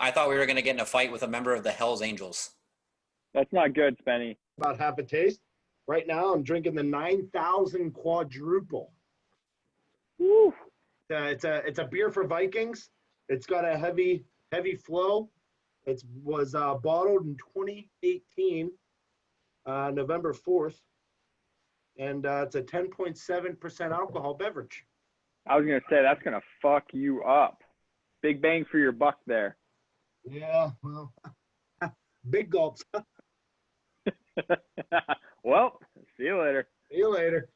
I thought we were going to get in a fight with a member of the Hells Angels. That's not good, Spenny. About half a taste. Right now, I'm drinking the 9,000 quadruple. Woo. It's a beer for Vikings. It's got a heavy flow. It was bottled in 2018, November 4th, and it's a 10.7% alcohol beverage. I was going to say, that's going to fuck you up. Big bang for your buck there. Yeah, well, big gulps. Well, see you later. See you later.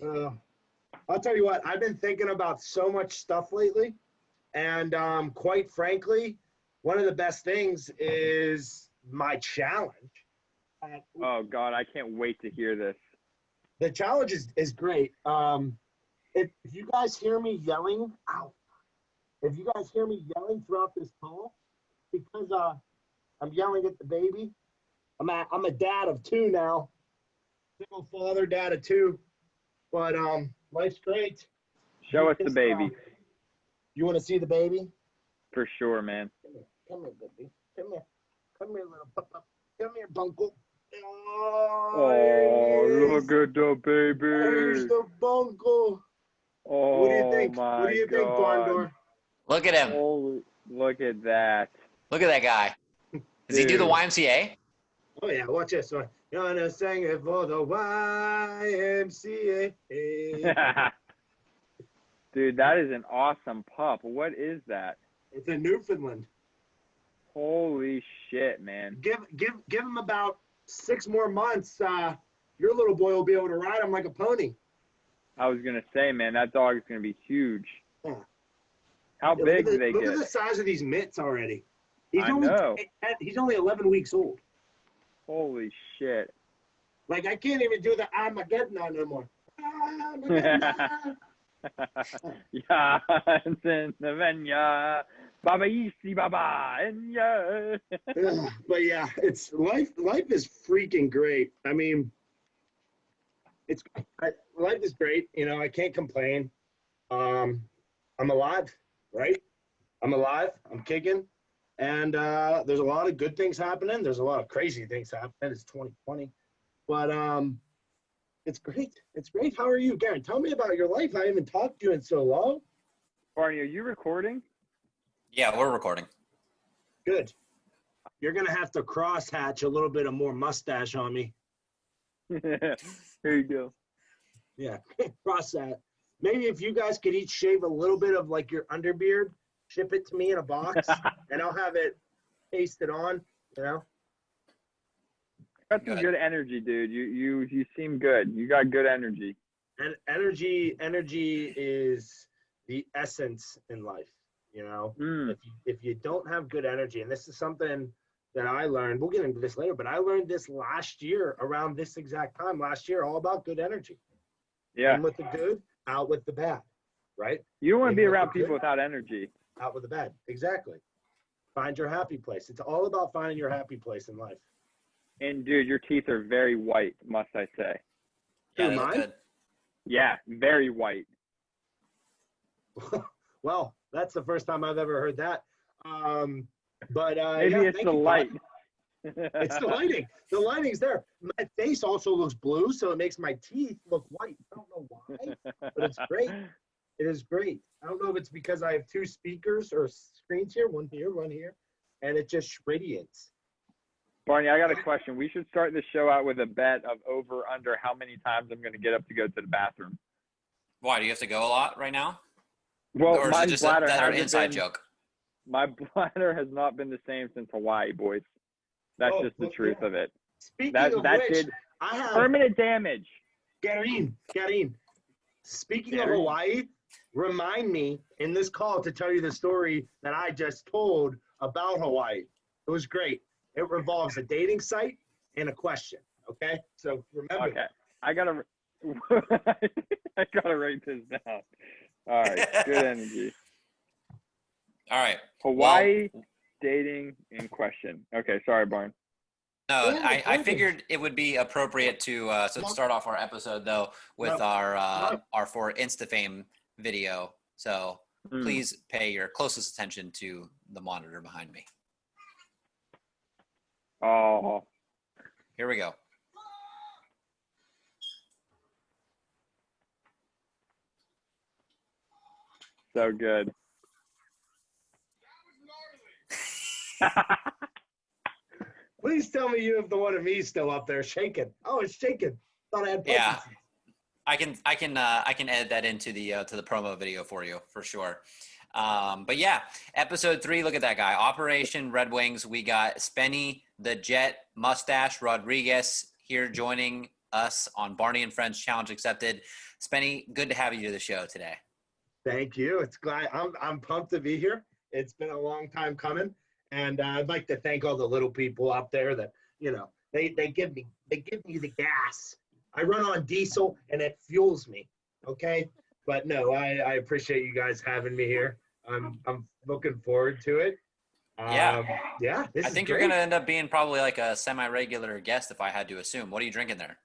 I'll tell you what, I've been thinking about so much stuff lately, and quite frankly, one of the best things is my challenge. Oh, God, I can't wait to hear this. The challenge is great. If you guys hear me yelling, ow. If you guys hear me yelling throughout this call, because I'm yelling at the baby. I'm a dad of two now. Single father, dad of two. But life's great. Show us the baby. You want to see the baby? For sure, man. Come here, baby. Come here. Come here, little papa. Come here, bunkle. Oh, look at the baby. There's the bunkle. Oh, what do you think? My What do you think, God. barn door? Look at him. Holy, look at that. Look at that guy. Does he do the YMCA? Oh, yeah. Watch this one. You're gonna sing it for the YMCA. Dude, that is an awesome pup. What is that? It's a Newfoundland. Holy shit, man. Give him about 6 more months. Your little boy will be able to ride him like a pony. I was going to say, man, that dog is going to be huge. Yeah. How big do they Look get? at the size of these mitts already. I know. He's only 11 weeks old. Holy shit. Like, I can't even do the Armageddon no more. Armageddon. Yeah, Baba Yisi Baba, and yeah. But yeah, it's life is freaking great. I mean, life is great. You know, I can't complain. I'm alive, right? I'm alive. I'm kicking. And there's a lot of good things happening. There's a lot of crazy things happening. It's 2020. But it's great. It's great. How are you, Garin? Tell me about your life. I haven't talked to you in so long. Barney, are you recording? Yeah, we're recording. Good. You're going to have to cross-hatch a little bit of more mustache on me. Here you go. Yeah, cross that. Maybe if you guys could each shave a little bit of like your underbeard, ship it to me in a box, and I'll have it pasted on, you know? Got some good energy, dude. You seem good. You got good energy. And energy is the essence in life, you know? If you don't have good energy, and this is something that I learned, we'll get into this later, but I learned this last year around this exact time last year, all about good energy. Yeah. In with the good, out with the bad, right? You don't want to be around people good, without energy. Out with the bad. Exactly. Find your happy place. It's all about finding your happy place in life. And dude, your teeth are very white, must I say. Yeah, Who, they look mine? good. Yeah, very white. Well, that's the first time I've ever heard that. But Maybe yeah, it's the light. It's the lighting. The lighting's there. My face also looks blue, so it makes my teeth look white. I don't know why, but it's great. It is great. I don't know if it's because I have 2 speakers or screens here, one here, and it just radiates. Barney, I got a question. We should start the show out with a bet of over under how many times I'm going to get up to go to the bathroom. Why, do you have to go a lot right now? Well, Or is my it just bladder that hasn't inside been, joke? My bladder has not been the same since Hawaii, boys. That's just the truth of it. Speaking That of which, did I have permanent damage. Garin. Speaking of Garin. Hawaii, remind me in this call to tell you the story that I just told about Hawaii. It was great. It revolves a dating site and a question. Okay, so remember. Okay, I gotta write this down. All right, good energy. All right. Hawaii dating in question. Okay, sorry, Barn. No, Yeah, I figured it would be appropriate to start off our episode though with our for InstaFame video. So please pay your closest attention to the monitor behind me. Oh, Here we go. so good. Please tell me you have the one of me still up there shaking. Oh, it's shaking. Thought I had Yeah. Parkinson's. I can edit that into the to the promo video for you for sure. But yeah, episode 3. Look at that guy. Operation Red Wings. We got Spenny the Jet Mustache Rodriguez here joining us on Barney and Friends Challenge Accepted. Spenny, good to have you to the show today. Thank you. It's glad I'm pumped to be here. It's been a long time coming, and I'd like to thank all the little people out there that they give me the gas. I run on diesel and it fuels me. Okay, but no, I appreciate you guys having me here. I'm looking forward to it. Yeah. Yeah. I think you're gonna end up being probably like a semi-regular guest if I had to assume. What are you drinking there?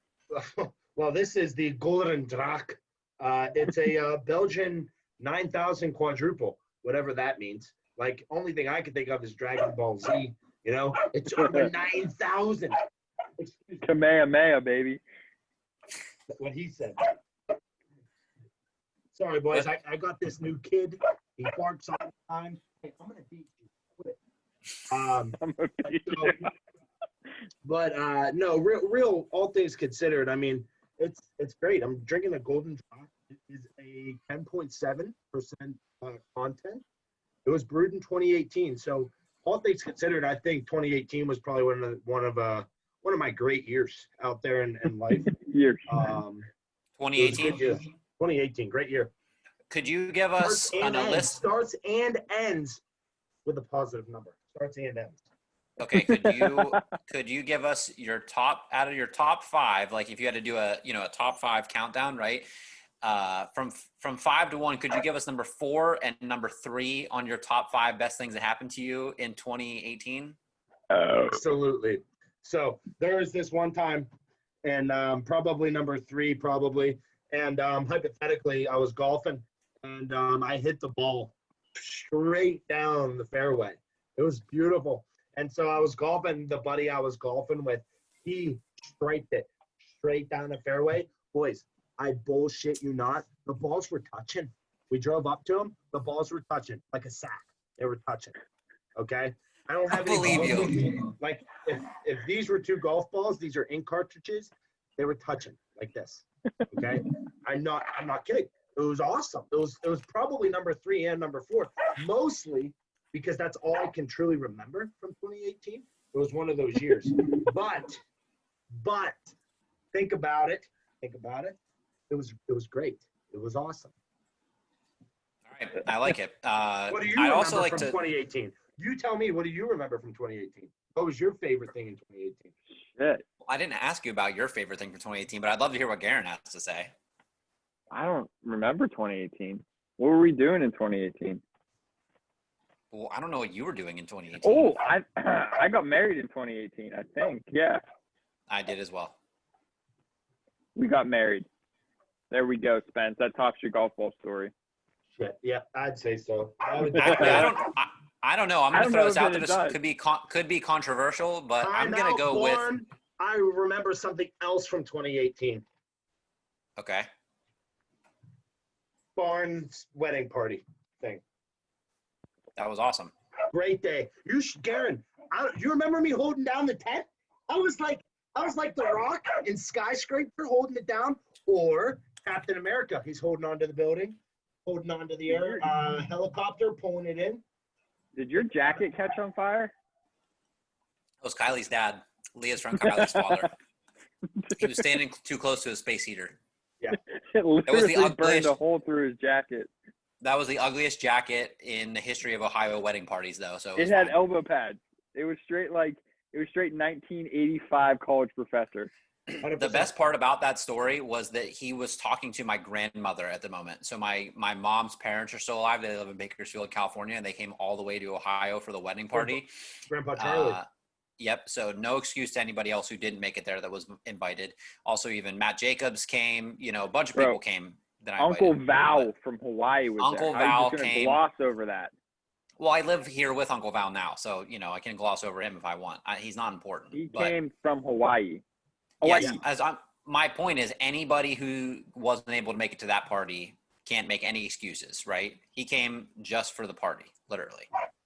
Well, this is the Golden Draak. It's a Belgian 9,000 quadruple, whatever that means. Like, only thing I can think of is Dragon Ball Z. It's over 9,000. Excuse me. Kamehameha, baby. What he said. Sorry, boys. I got this new kid. He barks all the time. Hey, I'm gonna beat you. Quit. No, real. All things considered, I mean, it's great. I'm drinking a Golden Drop. It is a 10.7% content. It was brewed in 2018. So, all things considered, I think 2018 was probably one of my great years out there in life. Years. 2018. 2018, great year. Could you give us on a list? Starts and ends with a positive number. Starts and ends. Okay, could you give us your top out of your top 5? Like if you had to do a top 5 countdown, right? From 5 to 1, could you give us number 4 and number 3 on your top 5 best things that happened to you in 2018? Absolutely. So there was this one time, and probably number 3, probably. And hypothetically, I was golfing, and I hit the ball straight down the fairway. It was beautiful. And so I was golfing. The buddy I was golfing with, he striked it straight down the fairway. Boys, I bullshit you not. The balls were touching. We drove up to them. The balls were touching like a sack. They were touching. Okay. I don't have any believe balls. you. Like if these were 2 golf balls, these are ink cartridges. They were touching like this. Okay. I'm not kidding. It was awesome. It was probably number 3 and number 4, mostly because that's all I can truly remember from 2018. It was one of those years. But think about it. It was great. It was awesome. All right, I like it. What do you I'd remember also like from to. 2018? You tell me, what do you remember from 2018? What was your favorite thing in 2018? Shit. I didn't ask you about your favorite thing from 2018, but I'd love to hear what Garin has to say. I don't remember 2018. What were we doing in 2018? Well, I don't know what you were doing in 2018. Oh, I got married in 2018, I think. Yeah, I did as well. we got married. There we go, Spence. That tops your golf ball story. Shit. Yeah, I'd say so. I don't know. I'm I gonna don't throw know this if out it there. This does. could be controversial, but I'm Time gonna out, go with. Born. I remember something else from 2018. Okay. Barnes wedding party thing. That was awesome. Great day. Garin, you remember me holding down the tent? I was like the Rock in Skyscraper holding it down, or Captain America. He's holding on to the building, holding on to the air helicopter, pulling it in. Did your jacket catch on fire? It was Kylie's dad. Leah's friend Kylie's father. He was standing too close to a space heater. Yeah. It literally burned ugliest- a hole through his jacket. That was the ugliest jacket in the history of Ohio wedding parties, though. So It had elbow pads. It was straight 1985 college professor. 100%. The best part about that story was that he was talking to my grandmother at the moment. So my mom's parents are still alive. They live in Bakersfield, California, and they came all the way to Ohio for the wedding party. Grandpa Charlie. Yep. So no excuse to anybody else who didn't make it there that was invited. Also, even Matt Jacobs came. A bunch of people came. that I Uncle invited. Val from Hawaii was Uncle there. How Val you just gonna came. gloss over that? Well, I live here with Uncle Val now, so I can gloss over him if I want. He's not important. He but came from Hawaii. yes, Hawaii. my point is, anybody who wasn't able to make it to that party can't make any excuses, right? He came just for the party, literally.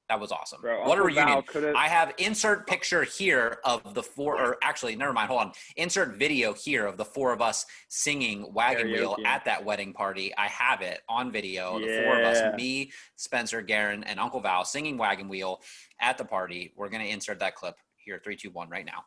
That was awesome. Bro, What a Uncle Val reunion. could've- I have insert picture here of the four, or actually, never mind, hold on. Insert video here of the four of us singing Wagon Wheel Karaoke. at that wedding party. I have it on video. The four of us, Yeah. me, Spencer, Garin, and Uncle Val singing Wagon Wheel at the party. We're going to insert that clip here, 3, 2, 1, right now.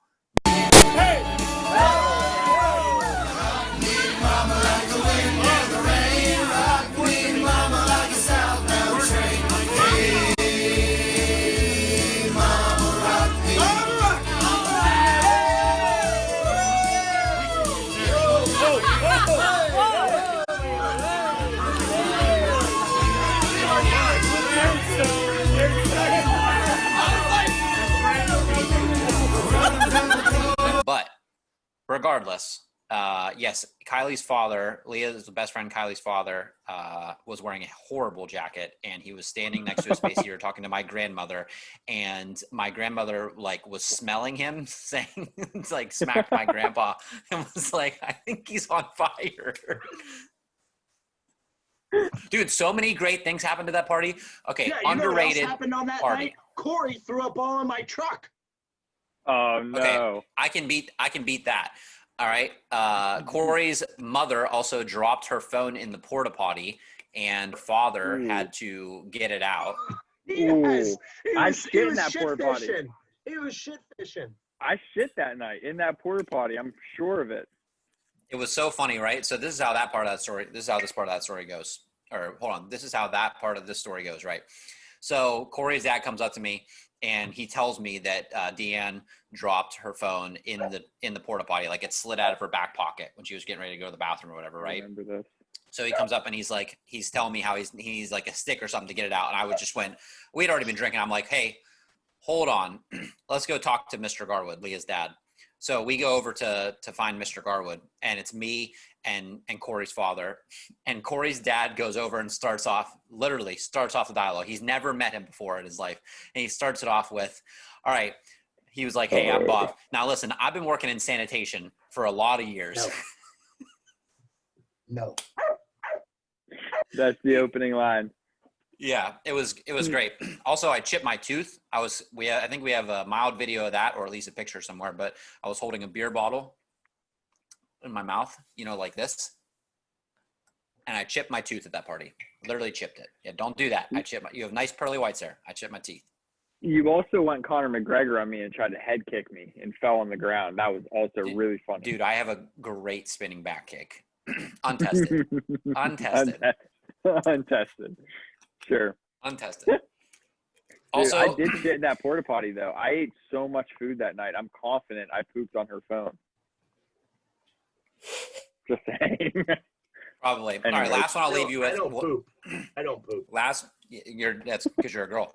But regardless, yes, Kylie's father, Leah's best friend, Kylie's father, was wearing a horrible jacket, and he was standing next to a space heater talking to my grandmother, and my grandmother was smelling him, saying, smacked my grandpa and was like, I think he's on fire. Dude, so many great things happened to that party. Okay, Yeah, you underrated know what else happened on that party. night? Cory threw up all in my truck. Oh no. Okay, I can beat that. All right. Cory's mother also dropped her phone in the porta potty, and father had to get it out. Yes. I shit in that shit porta potty. fishing. He was shit fishing. I shit that night in that porta potty. I'm sure of it. It was so funny, right? So this is how this part of that story goes. Or hold on, this is how that part of this story goes, right? So Cory's dad comes up to me and he tells me that Deanne dropped her phone in the porta potty, like it slid out of her back pocket when she was getting ready to go to the bathroom or whatever, right? I remember this. So he comes up and he's telling me how he needs like a stick or something to get it out, and I we'd already been drinking. I'm like, hey, hold on, let's go talk to Mr. Garwood, Leah's dad. So we go over to find Mr. Garwood, and it's me and Cory's father. And Cory's dad goes over and starts off the dialogue. He's never met him before in his life. And he starts it off with, all right, he was like, hey, I'm Bob. Now listen, I've been working in sanitation for a lot of years. No. That's the opening line. Yeah, it was great. Also, I chipped my tooth. I think we have a mild video of that, or at least a picture somewhere, but I was holding a beer bottle in my mouth, like this. And I chipped my tooth at that party. Literally chipped it. Yeah, don't do that. You have nice pearly whites there. I chipped my teeth. You also went Conor McGregor on me and tried to head kick me and fell on the ground. That was also really funny. Dude, I have a great spinning back kick. Untested. Untested. Sure. Untested. Dude, Also, I did shit in that porta potty though. I ate so much food that night. I'm confident I pooped on her phone. Just saying. probably. Anyway. All right, last one I'll leave you with. I don't poop. That's because you're a girl.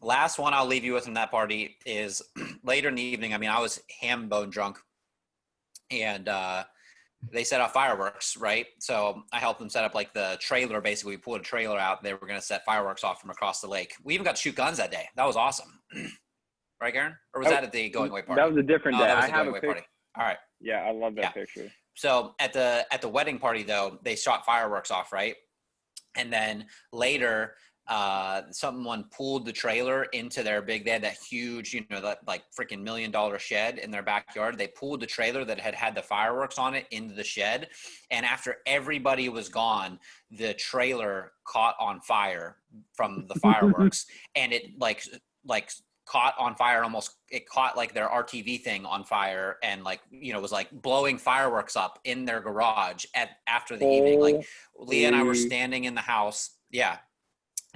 Last one I'll leave you with from that party is later in the evening. I mean, I was ham bone drunk, and they set off fireworks, right? So I helped them set up the trailer. Basically, we pulled a trailer out. They were going to set fireworks off from across the lake. We even got to shoot guns that day. That was awesome. Right, Garin? Or was that at the going away party? That was a different day. That was I the have going away party. All right. Yeah, I love that picture. So at the wedding party, though, they shot fireworks off, right? And then later, someone pulled the trailer into their they had that huge, that freaking $1 million shed in their backyard. They pulled the trailer that had the fireworks on it into the shed. And after everybody was gone, the trailer caught on fire from the fireworks. And it caught on fire, it caught their RTV thing on fire, and was blowing fireworks up in their garage after the evening. Leah and I were standing in the house. Yeah.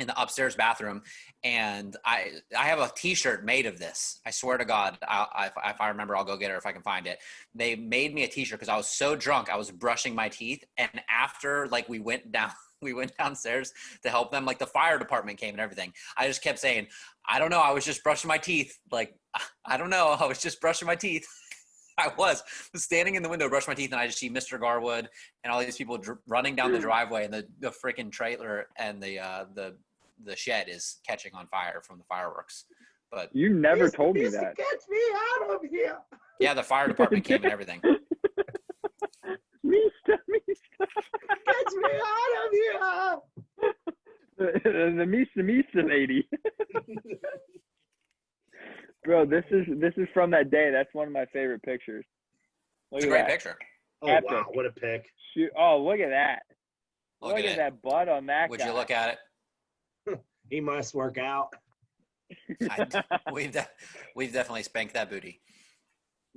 In the upstairs bathroom, and I have a T-shirt made of this. I swear to God, if I remember, I'll go get it if I can find it. They made me a T-shirt because I was so drunk. I was brushing my teeth, and after we went downstairs to help them. The fire department came and everything. I just kept saying, I don't know. I was just brushing my teeth. I don't know. I was just brushing my teeth. I was standing in the window, brush my teeth, and I just see Mr. Garwood and all these people running down the driveway, and the freaking trailer and the shed is catching on fire from the fireworks. But You never told me that. Get me out of here. yeah, the fire department came and everything. Mista. Get me out of here. The Mista lady. Bro, this is from that day. That's one of my favorite pictures. Look It's a at great that. picture. Oh, Epic. wow. What a pick. Shoot. Oh, look at that. Look at it. that butt on that Would guy. you look at it? He must work out. We've definitely spanked that booty.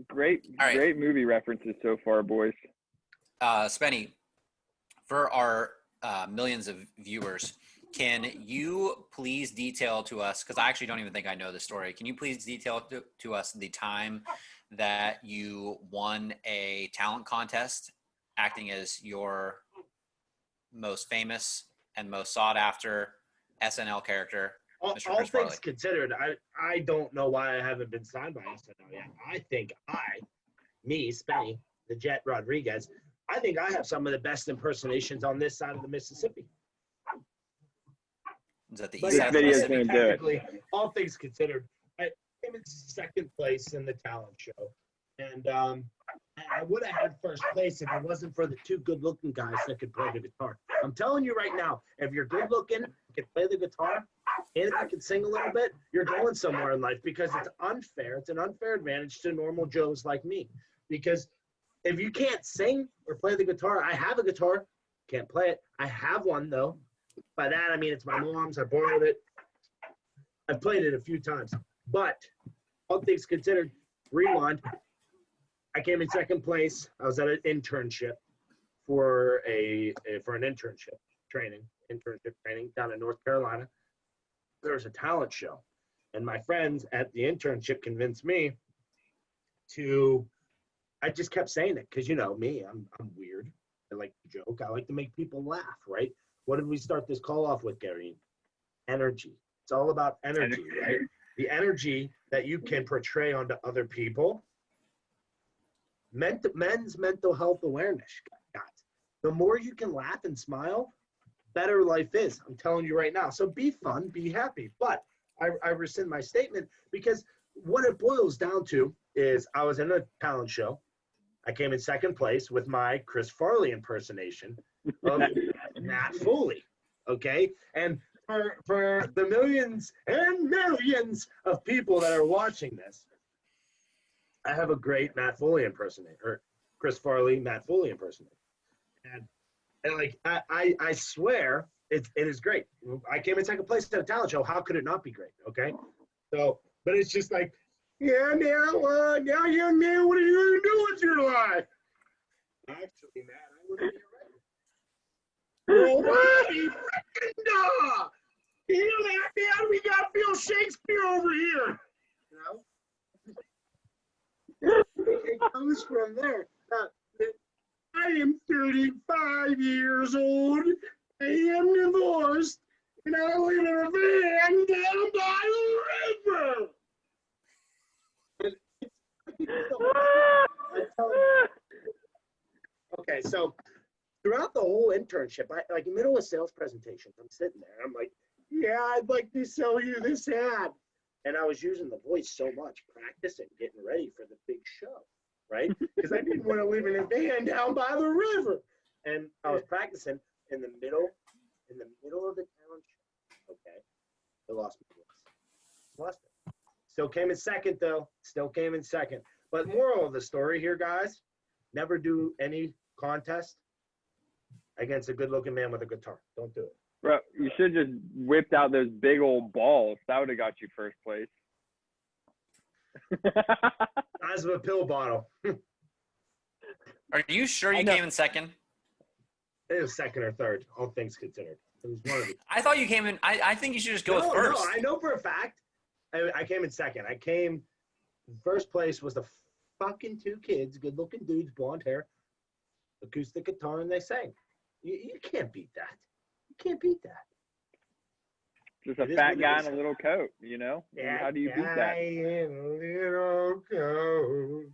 Great, All right. great movie references so far, boys. Spenny, for our millions of viewers, can you please detail to us, because I actually don't even think I know the story, can you please detail to us the time that you won a talent contest acting as your most famous and most sought after SNL character, All Mr. Chris Farley? things considered, I don't know why I haven't been signed by SNL yet. I think me, Spenny, the Jet Rodriguez, I think I have some of the best impersonations on this side of the Mississippi. Is that the But east yeah, side of the video Mississippi? can't do it. technically, all things considered, I came in second place in the talent show. And I would have had first place if it wasn't for the two good-looking guys that could play the guitar. I'm telling you right now, if you're good-looking, can play the guitar, and if you can sing a little bit, you're going somewhere in life, because it's unfair. It's an unfair advantage to normal Joes like me. Because if you can't sing or play the guitar, I have a guitar, can't play it. I have one, though. By that, I mean it's my mom's. I borrowed it. I've played it a few times. But all things considered, rewind. I came in second place. I was at an internship for an internship training down in North Carolina. There was a talent show, and my friends at the internship convinced me to. I just kept saying it because you know me, I'm weird. I like to joke. I like to make people laugh, right? What did we start this call off with, Garin? Energy. It's all about energy, right? The energy that you can portray onto other people. Men's mental health awareness, guys. The more you can laugh and smile, better life is. I'm telling you right now. So be fun, be happy. But I rescind my statement because what it boils down to is I was in a talent show. I came in second place with my Chris Farley impersonation of Matt Foley. Okay? And for the millions and millions of people that are watching this, I have a great Matt Foley impersonator, or Chris Farley, Matt Foley impersonator. And like, I swear it is great. I came in second place at a talent show. How could it not be great? Okay? So, but it's just like, yeah, now you man, what are you going to do with your life? Actually, Matt, I wouldn't be ready. Oh, buddy, freaking duh! You know that, man? We got Bill Shakespeare over here. You know? It comes from there. I am 35 years old. I am divorced, and I live in a van down by the river. Okay, so throughout the whole internship, like in the middle of sales presentations, I'm sitting there. I'm like, yeah, I'd like to sell you this ad. And I was using the voice so much, practicing, getting ready for the big show, right? Because I didn't want to live in a van down by the river. And I was practicing in the middle of the talent show. Okay, I lost my voice. Lost it. Still came in second, though. Still came in second. But moral of the story here, guys, never do any contest against a good-looking man with a guitar. Don't do it. Bro, you should have just whipped out those big old balls. That would have got you first place. Size of a pill bottle. Are you sure you came in second? It was second or third, all things considered. It was one of the. I thought you came in. I think you should just go with first. No, I know for a fact. I came in second. I came first place was the fucking two kids, good-looking dudes, blonde hair, acoustic guitar, and they sang. You can't beat that. You can't beat that. Just a fat guy in a little coat, you know? Yeah, How do you beat that? in a little coat.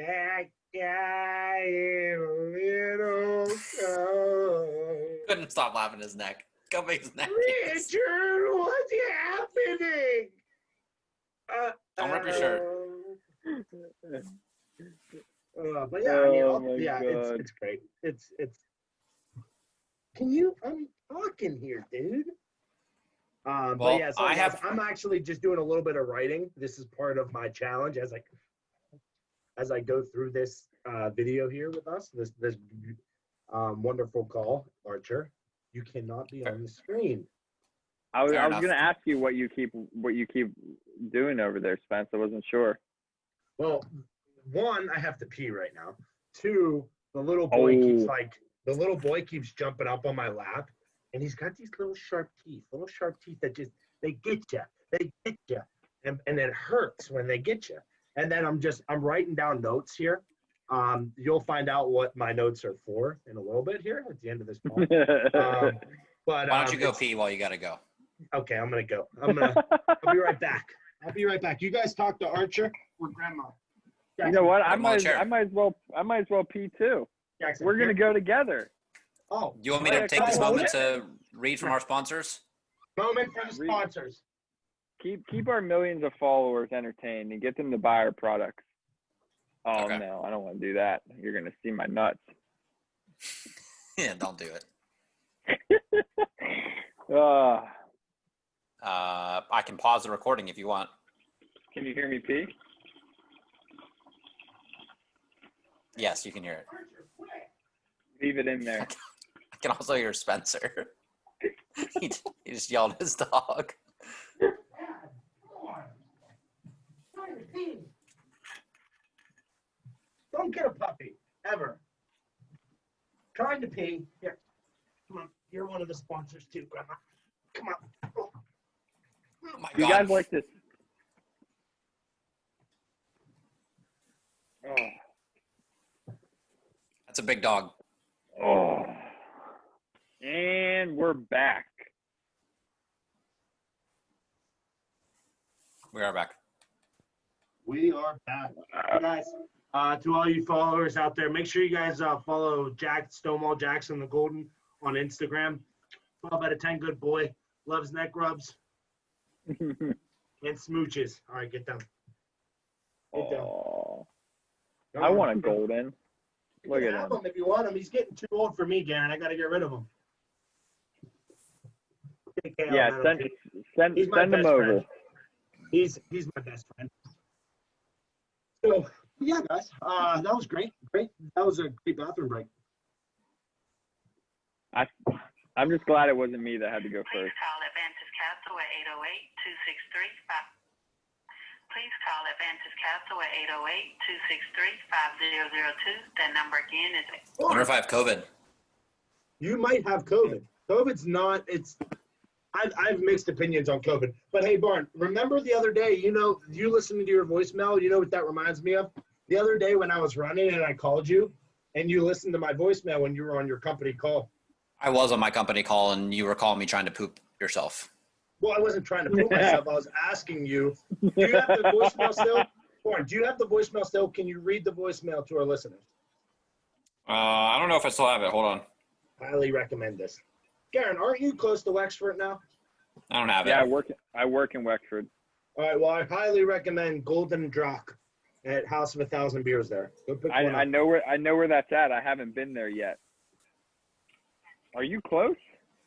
Fat guy in a little coat. Couldn't stop laughing his neck. Go make his neck. Richard, what's happening? Don't rip your shirt. But yeah, I mean, Oh my yeah, God. it's great. It's. Can you? I'm talking here, dude. But Well, yeah, so guys, I'm actually just doing a little bit of writing. This is part of my challenge as I go through this video here with us. This wonderful call, Archer. You cannot be on the screen. I was Fair going enough. to ask you what you keep doing over there, Spence. I wasn't sure. Well, one, I have to pee right now. Two, the little boy keeps jumping up on my lap, and he's got these little sharp teeth that just they get you, and it hurts when they get you. And then I'm writing down notes here. You'll find out what my notes are for in a little bit here at the end of this call. But Why don't you go pee while you gotta go? Okay, I'm gonna go. I'll be right back. You guys talk to Archer or Grandma. You know what? I Come on, might chair. as well pee too. Jackson, We're gonna go together. Oh, Do you want me to take this moment to read from our sponsors? moment for the sponsors. Keep our millions of followers entertained and get them to buy our products. Oh Okay. no, I don't want to do that. You're gonna see my nuts. Yeah, don't do it. I can pause the recording if you want. Can you hear me pee? Yes, you can hear it. Leave it in there. I can also hear Spencer. he just yelled at his dog. Don't get a puppy, ever. Trying to pee. Here, come on. You're one of the sponsors too, Grandma. Come on. Oh my You God. guys like this? That's a big dog. Oh. And we're back. We are back. We are back. Hey guys, to all you followers out there, make sure you guys follow Stonewall Jackson the Golden on Instagram. 12 out of 10 good boy. Loves neck rubs and smooches. All right, get down. Get down. Oh, Come I on. want a golden. You Look can at have him. him if you want him. He's getting too old for me, Garin. I got to get rid of him. Yeah, send He's my him best over. friend. He's my best friend. So yeah, guys, that was great. That was a great bathroom break. I'm just glad it wasn't me that had to go Please first. call Advantage Castle at 808-263-5. Please call Advantage Castle at 808-263-5002. That number again is I wonder if I have COVID. You might have COVID. COVID's not. I've mixed opinions on COVID. But hey, Barn, remember the other day? You listened to your voicemail. You know what that reminds me of? The other day when I was running and I called you, and you listened to my voicemail when you were on your company call. I was on my company call and you were calling me trying to poop yourself. Well, I wasn't trying to poop myself. I was asking you. Do you have the voicemail still? Barn, do you have the voicemail still? Can you read the voicemail to our listeners? I don't know if I still have it. Hold on. Highly recommend this. Garin, aren't you close to Wexford now? I don't have it. Yeah, I work in Wexford. All right. Well, I highly recommend Golden Drac at House of 1,000 Beers there. Go pick one I up. know where that's at. I haven't been there yet. Are you close?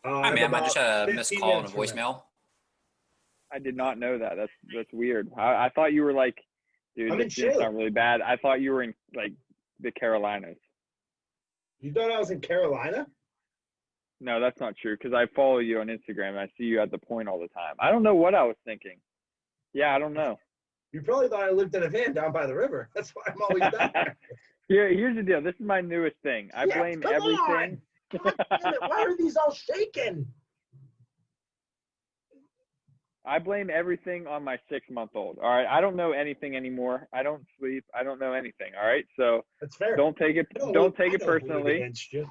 Hi, ma'am. I just had a 15 missed call and a minutes from there. voicemail. I did not know that. That's weird. I thought you were like, dude, I'm in this didn't Shale. sound really bad. I thought you were in like the Carolinas. You thought I was in Carolina? No, that's not true because I follow you on Instagram and I see you at the point all the time. I don't know what I was thinking. Yeah, I don't know. You probably thought I lived in a van down by the river. That's why I'm always down there. Here's the deal. This is my newest thing. I Yes, blame come everything. God damn it. Why are these all shaking? I blame everything on my 6-month-old. All right. I don't know anything anymore. I don't sleep. I don't know anything. All right. So That's fair. don't take it. I don't Don't hold- take I it don't hold personally. against you.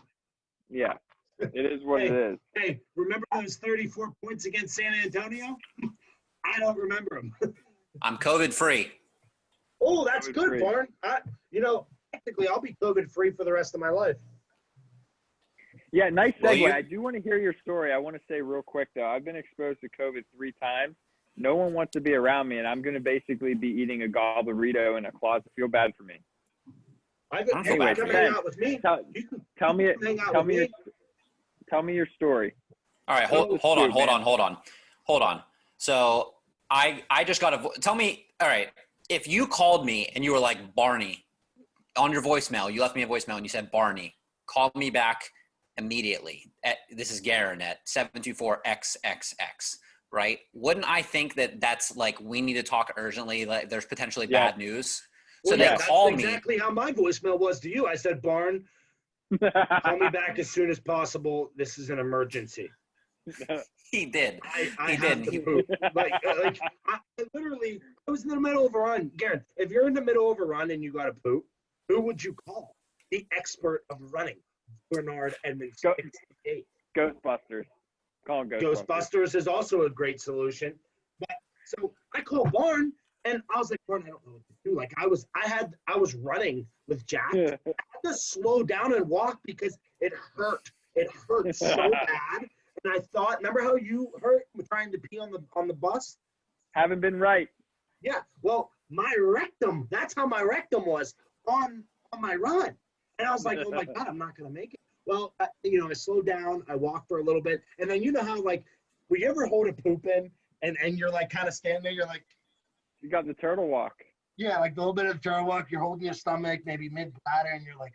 Yeah. It is what it is. Hey, remember those 34 points against San Antonio? I don't remember them. I'm COVID free. Oh, that's COVID good, free. Barn. Technically, I'll be COVID free for the rest of my life. Yeah, nice Well, segue. you- I do want to hear your story. I want to say real quick, though, I've been exposed to COVID 3 times. No one wants to be around me, and I'm going to basically be eating a Goblerito in a closet. Feel bad for me. I don't feel Anyway, bad for come you. hang Ben, out with me. Tell me, Hang out tell with me, your, me. tell me your story. All right, Tell us hold too, on, hold man. on, hold on. So I just got to tell me. All right, if you called me and you were like, Barney, on your voicemail, you left me a voicemail and you said, Barney, call me back immediately. This is Garin at 724XXX, right? Wouldn't I think that that's like, we need to talk urgently, like there's potentially Yes. bad news? So Well, they yeah, call that's me. exactly how my voicemail was to you. I said, Barn, call me back as soon as possible. This is an emergency. He did. I He have did. to poop. I was in the middle of a run. Garen, if you're in the middle of a run and you got to poop, who would you call? The expert of running, Bernard Edmonds. Go- Ghostbusters. Call them Ghostbusters. Ghostbusters is also a great solution. But so I called Barn and I was like, Barn, I don't know what to do. Like I was running with Jack. I had to slow down and walk because it hurt. It hurt so bad. And I thought, remember how you hurt trying to pee on the bus? Haven't been right. Yeah. Well, my rectum, that's how my rectum was on my run. And I was like, oh my God, I'm not going to make it. Well, I slowed down. I walked for a little bit. And then you know how, like, will you ever hold a poop in and you're like kind of standing there? You're like, You got the turtle walk. yeah, like a little bit of turtle walk. You're holding your stomach, maybe mid bladder, and you're like,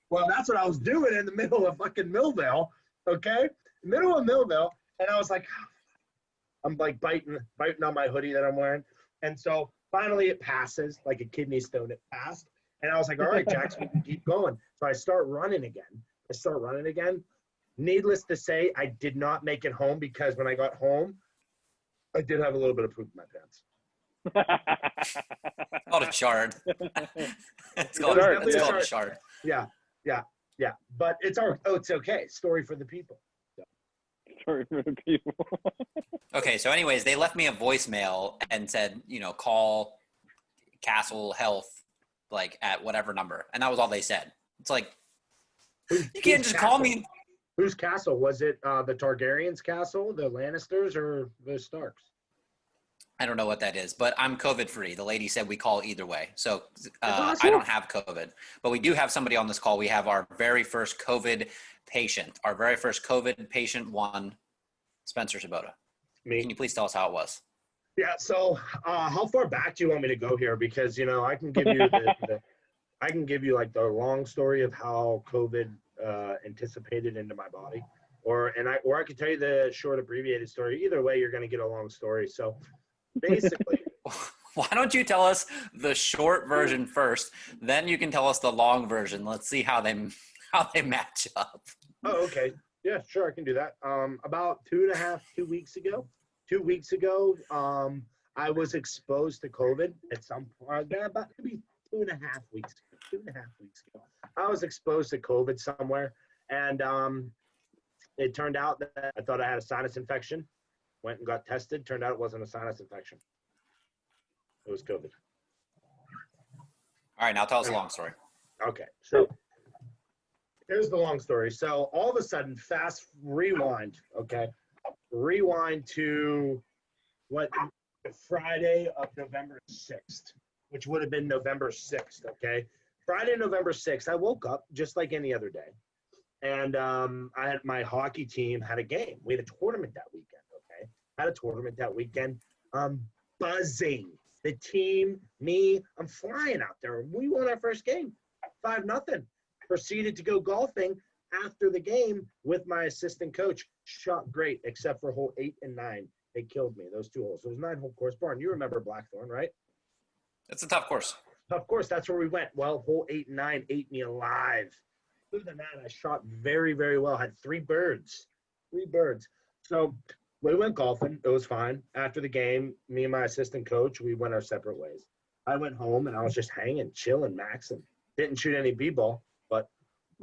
well, that's what I was doing in the middle of fucking Millville. Okay, middle of Millville, and I was like, I'm like biting on my hoodie that I'm wearing, and so finally it passes like a kidney stone. It passed, and I was like, all right, Jax, we can keep going. So I start running again. Needless to say, I did not make it home because when I got home, I did have a little bit of poop in my pants. Called a shard. It's called definitely a a shard. Yeah. But it's okay. Story for the people. Sorry for the people. Okay, so anyways, they left me a voicemail and said, call Castle Health, like at whatever number, and that was all they said. It's like you can't just call me. Whose castle was it? The Targaryens' castle, the Lannisters, or the Starks? I don't know what that is, but I'm COVID free. The lady said we call either way. So awesome. I don't have COVID, but we do have somebody on this call. We have our very first COVID patient, one, Spencer Svoboda. Me. Can you please tell us how it was? Yeah. So, how far back do you want me to go here? Because I can give you I can give you like the long story of how COVID anticipated into my body, or I could tell you the short abbreviated story. Either way, you're going to get a long story. So, basically. Why don't you tell us the short version first, then you can tell us the long version. Let's see how they match up. Oh, okay. Yeah, sure, I can do that. About 2 weeks ago, I was exposed to COVID at some point. About maybe 2.5 weeks ago. I was exposed to COVID somewhere, and it turned out that I thought I had a sinus infection. Went and got tested. Turned out it wasn't a sinus infection. It was COVID. All right, now tell us the long story. Okay, so here's the long story. So all of a sudden, fast rewind, okay? Rewind to Friday of November 6th, which would have been November 6th, okay? Friday, November 6th, I woke up just like any other day. And I had my hockey team had a game. We had a tournament that weekend, okay? Had a tournament that weekend. Buzzing. The team, me, I'm flying out there. We won our first game, 5-0. Proceeded to go golfing after the game with my assistant coach. Shot great, except for hole 8 and 9. They killed me, those 2 holes. It was 9-hole course. Barn, you remember Blackthorn, right? It's a tough course. Of course, that's where we went. Well, hole 8 and 9 ate me alive. Other than that, I shot very, very well. Had 3 birds. So we went golfing. It was fine. After the game, me and my assistant coach, we went our separate ways. I went home, and I was just hanging, chilling, maxing. Didn't shoot any b-ball, but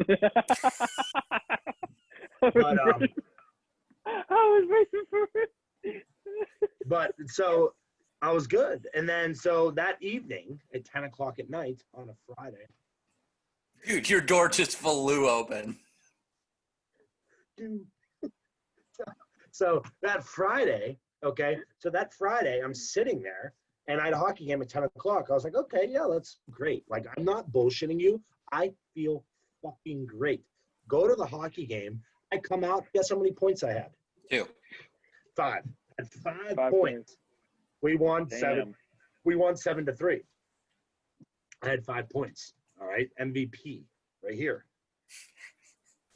I was waiting for it. But so I was good. And then so that evening at 10 o'clock at night on a Friday. Dude, your door just flew open. Dude. So that Friday, okay, so that Friday I'm sitting there and I had a hockey game at 10 o'clock. I was like, okay, yeah, that's great. Like, I'm not bullshitting you. I feel fucking great. Go to the hockey game. I come out, guess how many points I had? 2. 5. I had 5 5 points. We won Damn. 7. We won 7-3. I had 5 points. All right, MVP right here.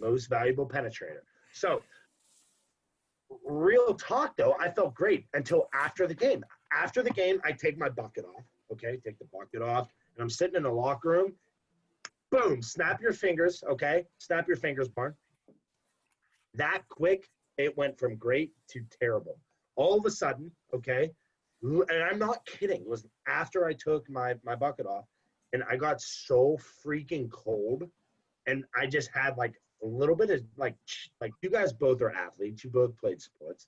Most valuable penetrator. So, real talk though, I felt great until after the game. After the game, I take my bucket off. Okay, take the bucket off, and I'm sitting in the locker room. Boom! Snap your fingers. Okay, snap your fingers, Barn. That quick, it went from great to terrible. All of a sudden, okay, and I'm not kidding. It was after I took my bucket off, and I got so freaking cold, and I just had like a little bit of like you guys both are athletes. You both played sports.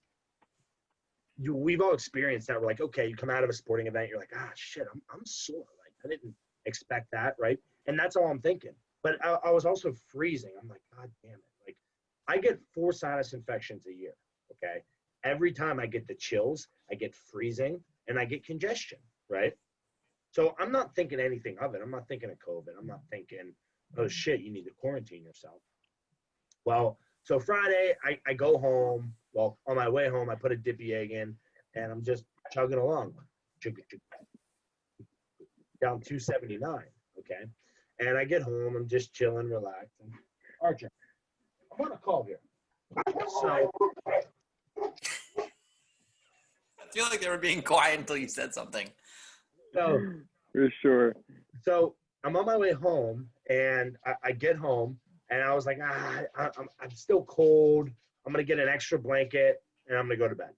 We've all experienced that. We're like, okay, you come out of a sporting event, you're like, shit, I'm sore. Like, I didn't expect that, right? And that's all I'm thinking. But I was also freezing. I'm like, God damn it. Like, I get 4 sinus infections a year, okay? Every time I get the chills, I get freezing, and I get congestion, right? So I'm not thinking anything of it. I'm not thinking of COVID. I'm not thinking, oh, shit, you need to quarantine yourself. Well, so Friday, I go home. Well, on my way home, I put a dippy egg in, and I'm just chugging along. Down 279, okay? And I get home. I'm just chilling, relaxing. Archer, I'm on a call here. So I feel like they were being quiet until you said something. For sure. So I'm on my way home, and I get home, and I was like, I'm still cold. I'm going to get an extra blanket, and I'm going to go to bed.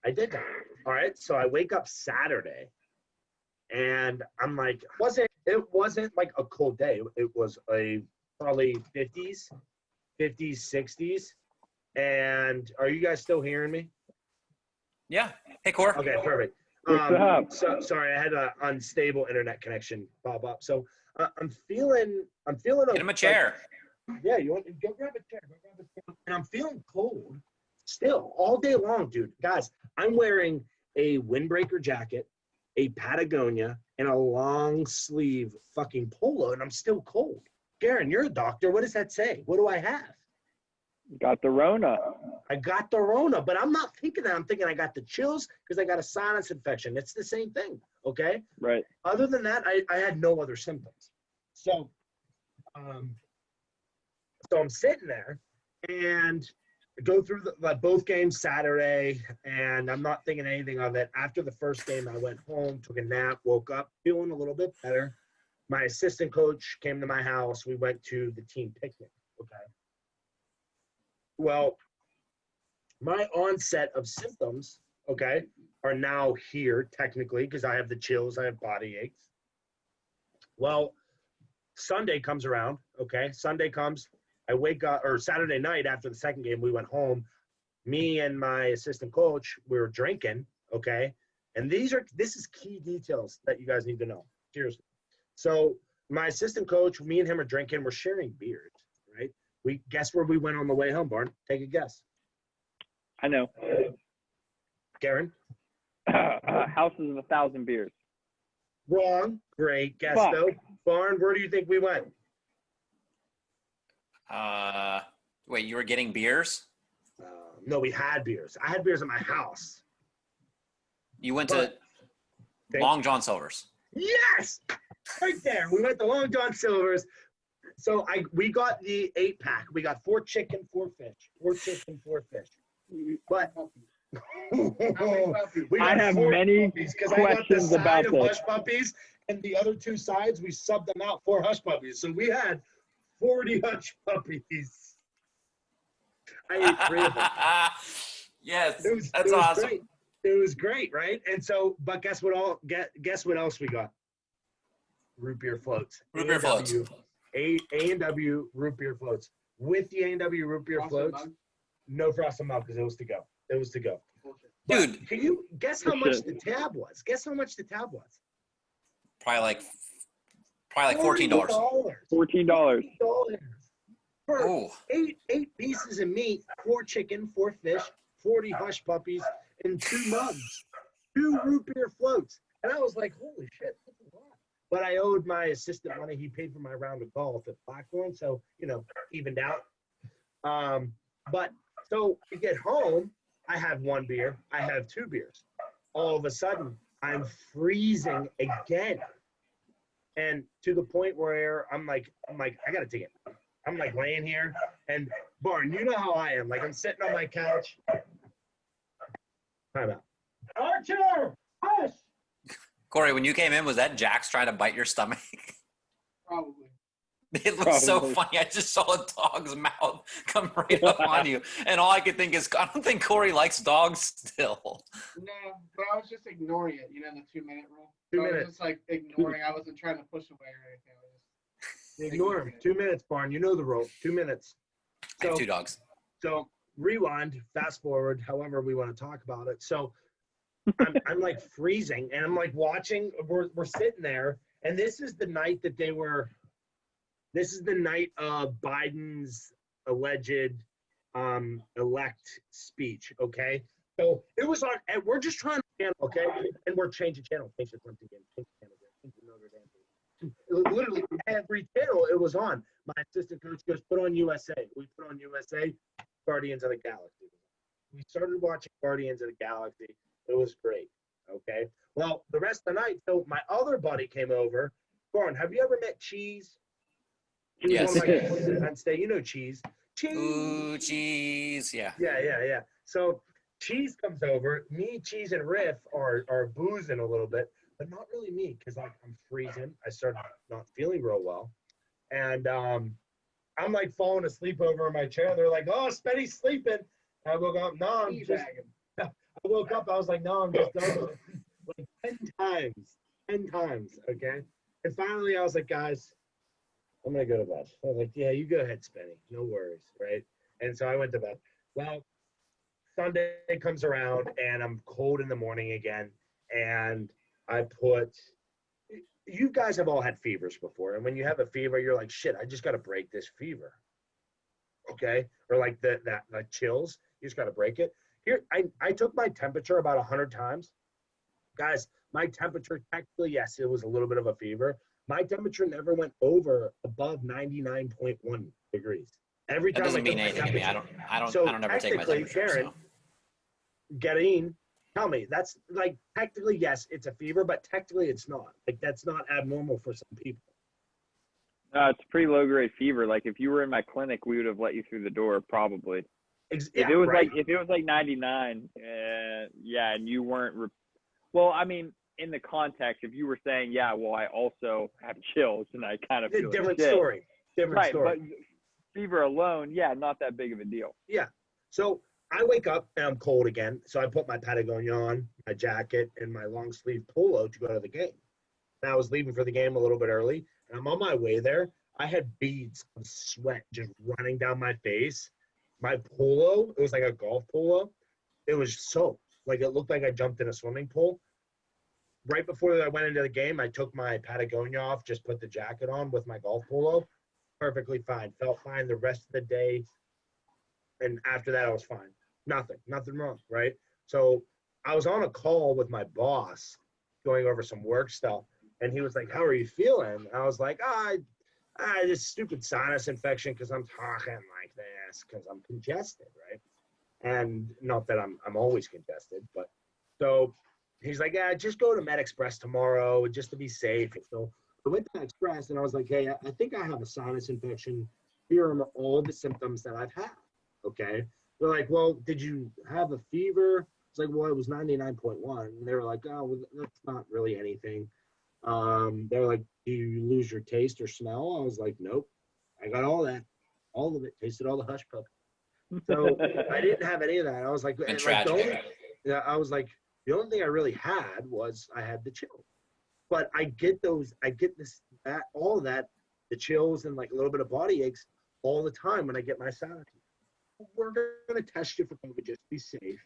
I did that. All right. So I wake up Saturday, and I'm like, it wasn't like a cold day. It was probably 50s, 60s. And are you guys still hearing me? Yeah. Hey, Cor. Okay, perfect. What's up? So sorry, I had an unstable internet connection pop up. So I'm feeling. Get him a chair. Yeah, you want to go grab a chair. And I'm feeling cold still all day long, dude. Guys, I'm wearing a windbreaker jacket, a Patagonia, and a long sleeve fucking polo, and I'm still cold. Garin, you're a doctor. What does that say? What do I have? Got the Rona. I got the Rona, but I'm not thinking that. I'm thinking I got the chills because I got a sinus infection. It's the same thing, okay? Right. Other than that, I had no other symptoms. So I'm sitting there and go through both games Saturday, and I'm not thinking anything of it. After the first game, I went home, took a nap, woke up feeling a little bit better. My assistant coach came to my house. We went to the team picnic, okay? Well, my onset of symptoms, okay, are now here technically because I have the chills, I have body aches. Well, Sunday comes around, okay? Sunday comes, I wake up, or Saturday night after the second game, we went home. Me and my assistant coach, we were drinking, okay? And this is key details that you guys need to know. Seriously. So my assistant coach, me and him are drinking, we're sharing beers, right? We guess where we went on the way home, Barn? Take a guess. I know. Garin? Houses of 1,000 beers. Wrong. Great guess, Fuck. though. Barn, where do you think we went? Wait, you were getting beers? No, we had beers. I had beers at my house. You went to Okay. Long John Silver's. Yes! Right there. We went to Long John Silver's. So we got the 8-pack. We got 4 chicken, 4 fish. 4 chicken, 4 fish. But we I got have 4 many puppies, 'cause I got the questions side about of this. hush puppies, and the other 2 sides, we subbed them out for hush puppies. So we had 40 hush puppies. I ate 3 of them. Yes, It that's was awesome. Great. It was great, right? And so, but guess what else we got? Root beer floats. Root beer floats. A&W root beer floats. With the A&W root beer floats, no frosted mug because it was to go. It was to go. Dude. Can you guess how much the tab was? Guess how much the tab was? Probably like $14. $14. For Oh. eight pieces of meat, 4 chicken, 4 fish, 40 hush puppies, and 2 mugs, 2 root beer floats. And I was like, holy shit, that's a lot. But I owed my assistant money. He paid for my round of golf at Blackthorn, so, evened out. But so we get home, I have 1 beer, I have 2 beers. All of a sudden, I'm freezing again. And to the point where I'm like, I gotta take it. I'm like laying here, and Barn, you know how I am. Like I'm sitting on my couch. Time out. Archer, hush. Cory, when you came in, was that Jax trying to bite your stomach? Probably. It looks so funny. I just saw a dog's mouth come right up on you. And all I could think is, I don't think Cory likes dogs still. No, but I was just ignoring it. You know the 2-minute rule? 2 I was minutes. just like ignoring. I wasn't trying to push away or anything. I was just Ignore him. 2 minutes, Barn. You know the rule. 2 minutes. I have 2 dogs. So rewind, fast forward, however we want to talk about it. So I'm like freezing, and I'm like watching. We're sitting there, and this is the night that they were. This is the night of Biden's alleged elect speech. Okay, so it was on, and we're just trying to, okay, and we're changing channel. Change the Notre Dame. Literally every channel it was on. My assistant coach goes, "Put on USA." We put on USA. Guardians of the Galaxy. We started watching Guardians of the Galaxy. It was great. Okay. Well, the rest of the night, so my other buddy came over. Barn, have you ever met Cheese? He was Yes. one of my boys at Penn State. You know Cheese. Cheese. Ooh, cheese. Yeah. Yeah. So Cheese comes over. Me, Cheese, and Riff are boozing a little bit, but not really me because like I'm freezing. I started not feeling real well, and I'm like falling asleep over in my chair. They're like, "Oh, Spenny's sleeping." I woke up. No, I'm just. I woke up. I was like, "No, I'm just done." Like 10 times. Okay. And finally, I was like, "Guys, I'm gonna go to bed." I was like, "Yeah, you go ahead, Spenny. No worries, right?" And so I went to bed. Well, Sunday comes around, and I'm cold in the morning again, and I put. You guys have all had fevers before, and when you have a fever, you're like, "Shit, I just got to break this fever." Okay, or like that chills, you just got to break it. Here, I took my temperature about 100 times, guys. My temperature, technically, yes, it was a little bit of a fever. My temperature never went above 99.1 degrees. Every That time doesn't I mean took my anything to me. temperature. I don't So ever take my technically, temperature. Garin, Garin, tell me, that's like technically, yes, it's a fever, but technically it's not. Like that's not abnormal for some people. No, it's a pretty low grade fever. Like if you were in my clinic, we would have let you through the door probably. If it was like 99, yeah, and you weren't. Well, I mean, in the context, if you were saying, yeah, well, I also have chills and I kind of feel different like shit. story. Different story. But fever alone, yeah, not that big of a deal. Yeah. So I wake up and I'm cold again. So I put my Patagonia on, my jacket, and my long sleeve polo to go to the game. And I was leaving for the game a little bit early, and I'm on my way there. I had beads of sweat just running down my face. My polo, it was like a golf polo. It was soaked. Like it looked like I jumped in a swimming pool. Right before I went into the game, I took my Patagonia off, just put the jacket on with my golf polo. Perfectly fine. Felt fine the rest of the day. And after that, I was fine. Nothing wrong, right? So I was on a call with my boss going over some work stuff. And he was like, "How are you feeling?" I was like, this stupid sinus infection because I'm talking like this because I'm congested, right? And not that I'm always congested, but so he's like, "Yeah, just go to Med Express tomorrow just to be safe." And so I went to Med Express and I was like, "Hey, I think I have a sinus infection. Here are all the symptoms that I've had." Okay. They're like, "Well, did you have a fever?" It's like, "Well, it was 99.1. And they were like, "Oh, well, that's not really anything." They're like, "Do you lose your taste or smell?" I was like, "Nope. I got all that. All of it. Tasted all the hush puppy." So I didn't have any of that. I was like, I was like, the only thing I really had was I had the chills. But I get all of that, the chills and like a little bit of body aches all the time when I get my sanity. We're going to test you for COVID just to be safe.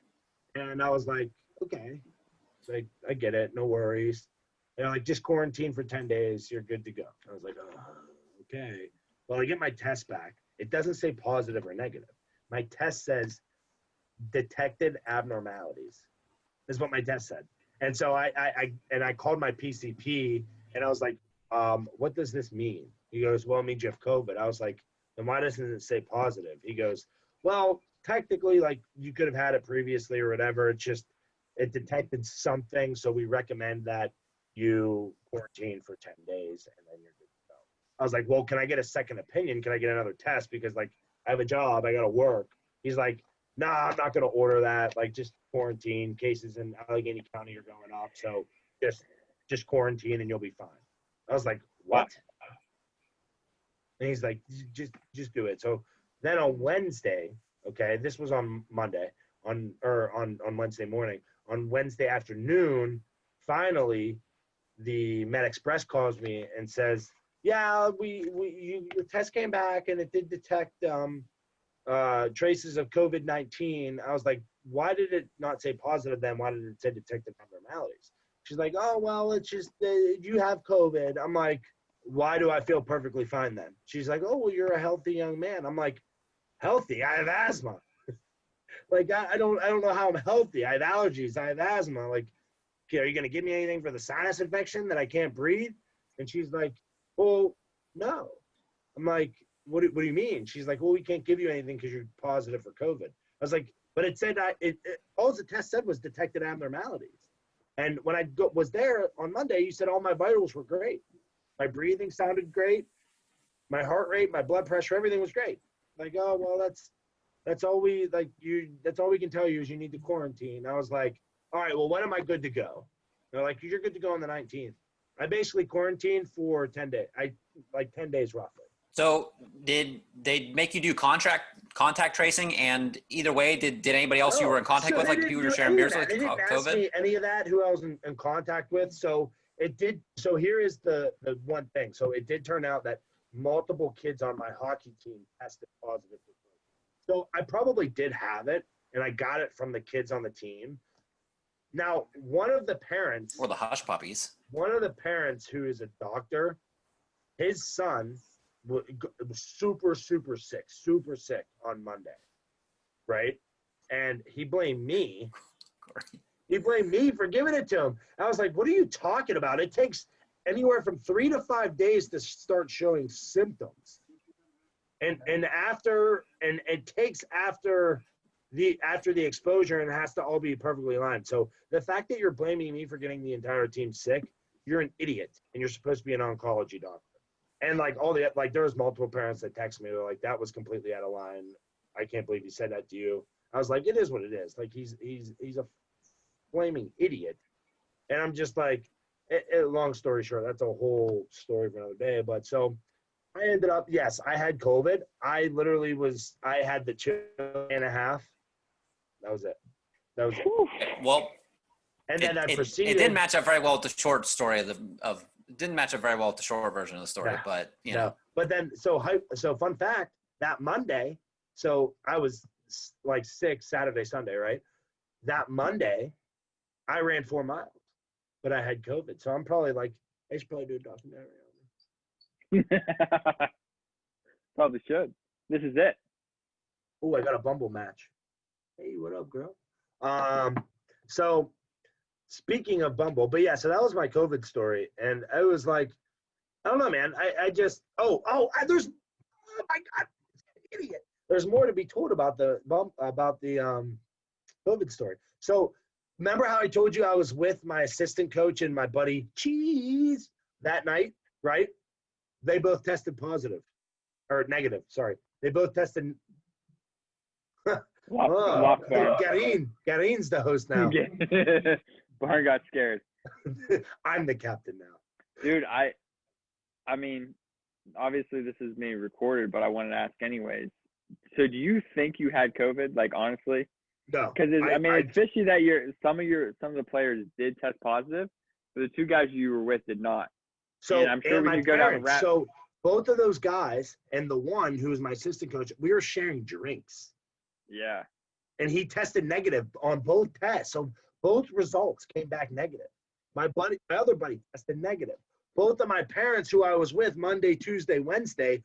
And I was like, okay, like I get it, no worries. They're like, just quarantine for 10 days, you're good to go. I was like, oh, okay. Well, I get my test back. It doesn't say positive or negative. My test says detected abnormalities. Is what my test said. And so I called my PCP and I was like, what does this mean? He goes, well, it means you have COVID. I was like, then why doesn't it say positive? He goes, well, technically, like you could have had it previously or whatever. It's just, it detected something. So we recommend that you quarantine for 10 days and then you're good to go. I was like, well, can I get a second opinion? Can I get another test? Because like I have a job, I got to work. He's like, nah, I'm not going to order that. Like just quarantine. Cases in Allegheny County are going up. So just quarantine and you'll be fine. I was like, what? And he's like, just do it. So then on Wednesday, okay, this was on Monday, on Wednesday morning. On Wednesday afternoon, finally, the Med Express calls me and says, yeah, your test came back and it did detect traces of COVID-19. I was like, why did it not say positive then? Why did it say detected abnormalities? She's like, oh, well, it's just you have COVID. I'm like, why do I feel perfectly fine then? She's like, oh, well, you're a healthy young man. I'm like, healthy? I have asthma. Like, I don't know how I'm healthy. I have allergies. I have asthma. Like, okay, are you going to give me anything for the sinus infection that I can't breathe? And she's like, well, no. I'm like, what do you mean? She's like, well, we can't give you anything because you're positive for COVID. I was like, but it said all the test said was detected abnormalities. And when I was there on Monday, you said all my vitals were great. My breathing sounded great. My heart rate, my blood pressure, everything was great. Like, oh, well, that's all we can tell you is you need to quarantine. I was like, all right, well, when am I good to go? They're like, you're good to go on the 19th. I basically quarantined for 10 days. 10 days roughly. So did they make you do contact tracing? And either way, did anybody else you were in contact with, like people you were sharing beers with, They didn't ask me any of that, who I was in contact with. So it did. So here is the one thing. So it did turn out that multiple kids on my hockey team tested positive for COVID. So I probably did have it, and I got it from the kids on the team. Now, one of the parents, or the hush puppies, who is a doctor, his son was super sick on Monday, right? And he blamed me. He blamed me for giving it to him. I was like, what are you talking about? It takes anywhere from 3 to 5 days to start showing symptoms. And it takes after the exposure, and it has to all be perfectly aligned. So the fact that you're blaming me for getting the entire team sick, you're an idiot, and you're supposed to be an oncology doctor. And there was multiple parents that texted me. They're like, that was completely out of line. I can't believe he said that to you. I was like, it is what it is. Like he's a flaming idiot. And I'm just like, long story short, that's a whole story for another day. But so I ended up, yes, I had COVID. I had the chill and a half. That was it. Well, and then I proceeded. It didn't match up very well with the short story didn't match up very well with the short version of the story, but you know. But then, so fun fact, that Monday, so I was like sick Saturday, Sunday, right? That Monday, I ran 4 miles, but I had COVID. So I'm probably like, I should probably do a documentary on it. Probably should. This is it. Oh, I got a Bumble match. Hey, what up, girl? So speaking of Bumble, but yeah, so that was my COVID story. And I was like, I don't know, man. There's, oh my God, idiot. There's more to be told about the COVID story. So remember how I told you I was with my assistant coach and my buddy Cheese that night, right? They both tested positive or negative. Sorry. They both tested. Garin's the host now. Barney got scared. I'm the captain now. Dude, I mean, obviously this is being recorded, but I wanted to ask anyways. So do you think you had COVID? Like, honestly? No. Because it's fishy that some of the players did test positive, but the 2 guys you were with did not. So and I'm sure we could go down a rat. So both of those guys and the one who was my assistant coach, we were sharing drinks. Yeah. and he tested negative on both tests. So both results came back negative. My other buddy tested negative. Both of my parents who I was with Monday, Tuesday, Wednesday,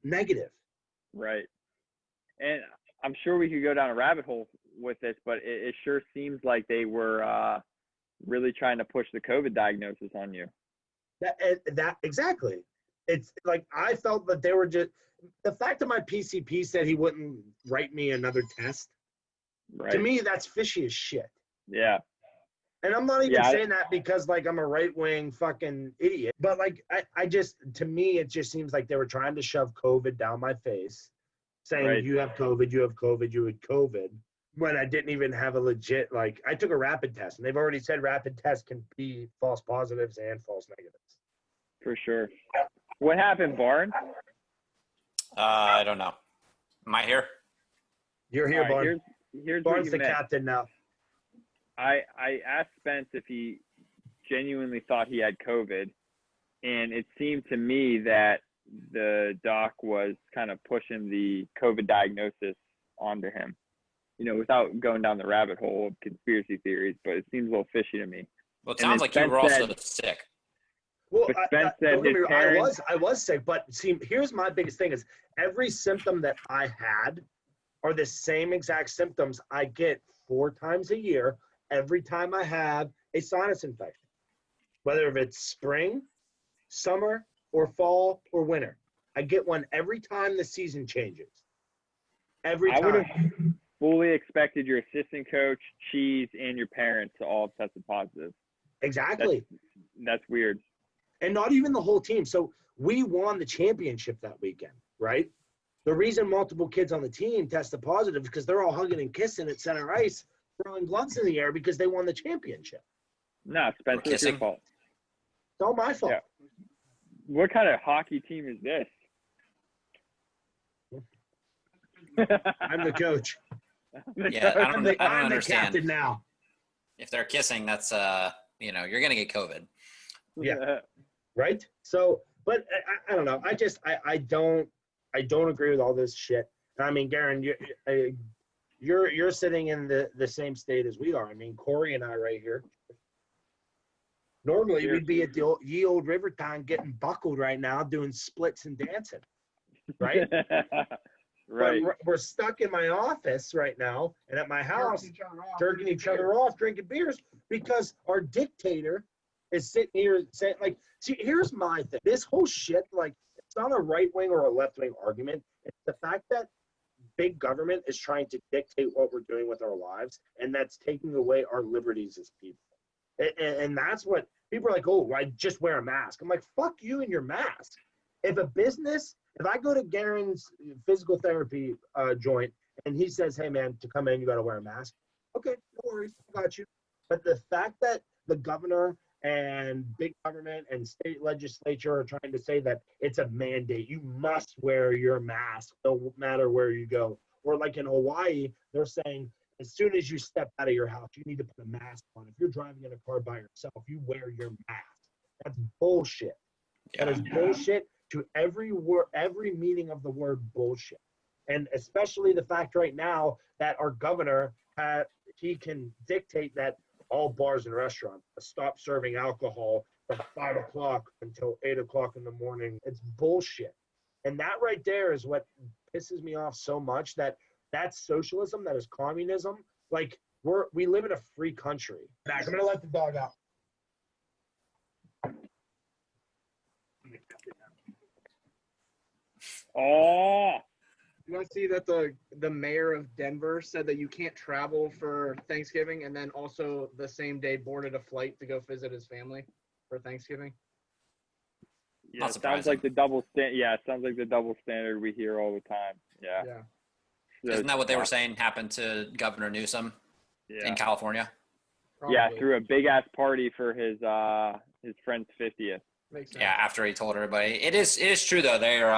negative. Right. And I'm sure we could go down a rabbit hole with this, but it sure seems like they were really trying to push the COVID diagnosis on you. That exactly. It's like I felt that they were just the fact that my PCP said he wouldn't write me another test. Right. To me, that's fishy as shit. Yeah. And I'm not even saying that because like I'm a right-wing fucking idiot, but like I just, to me, it just seems like they were trying to shove COVID down my face, saying you have COVID, you have COVID, you had COVID, when I didn't even have a legit, like I took a rapid test and they've already said rapid tests can be false positives and false negatives. For sure. What happened, Barn? I don't know. Am I here? You're here, All right, Barn. Here's Barn's what you the meant. captain now. I asked Spence if he genuinely thought he had COVID, and it seemed to me that the doc was kind of pushing the COVID diagnosis onto him, you know, without going down the rabbit hole of conspiracy theories, but it seems a little fishy to me. Well, it sounds like you were also sick. Well, But Spence said don't get me his wrong, parents- I was sick, but see, here's my biggest thing is every symptom that I had are the same exact symptoms I get 4 times a year every time I have a sinus infection, whether it's spring, summer, or fall, or winter. I get one every time the season changes. Every time. I would have fully expected your assistant coach, Cheese, and your parents to all have tested positive. Exactly. That's weird. And not even the whole team. So we won the championship that weekend, right? The reason multiple kids on the team tested positive is because they're all hugging and kissing at center ice, throwing gloves in the air because they won the championship. No, Spencer, it's your Kissing? fault. It's all my fault. Yeah. What kind of hockey team is this? I'm the coach. Yeah, I don't I'm the understand. captain now. If they're kissing, that's you know, you're gonna get COVID. Yeah. Right? So, but I don't know. I don't agree with all this shit. I mean, Garin, you're sitting in the same state as we are. I mean, Cory and I right here. Normally, we'd be at the ye old river town getting buckled right now, doing splits and dancing, right? Right. But we're stuck in my office right now and at my house, jerking each other off, drinking beers because our dictator is sitting here saying, like, see, here's my thing. This whole shit, like, it's not a right wing or a left wing argument. It's the fact that big government is trying to dictate what we're doing with our lives, and that's taking away our liberties as people. And that's what people are like, oh, I just wear a mask. I'm like, fuck you and your mask. If I go to Garin's physical therapy joint and he says, hey, man, to come in, you got to wear a mask. Okay, no worries. I got you. But the fact that the governor and big government and state legislature are trying to say that it's a mandate, you must wear your mask no matter where you go. Or like in Hawaii, they're saying as soon as you step out of your house, you need to put a mask on. If you're driving in a car by yourself, you wear your mask. That's bullshit. Yeah. That is bullshit to every meaning of the word bullshit. And especially the fact right now that our governor, he can dictate that all bars and restaurants stop serving alcohol from 5 o'clock until 8 o'clock in the morning. It's bullshit. And that right there is what pisses me off so much, that's socialism, that is communism. Like, we live in a free country. I'm going to let the dog out. Oh, You want to see that the mayor of Denver said that you can't travel for Thanksgiving, and then also the same day boarded a flight to go visit his family for Thanksgiving? yeah, Not it sounds surprising. like the double it sounds like the double standard we hear all the time. Yeah. Yeah. Isn't that what they were saying happened to Governor Newsom Yeah. in California? Yeah, Probably. threw a big ass party for his friend's 50th. Makes sense. Yeah, after he told everybody. It is true though. They're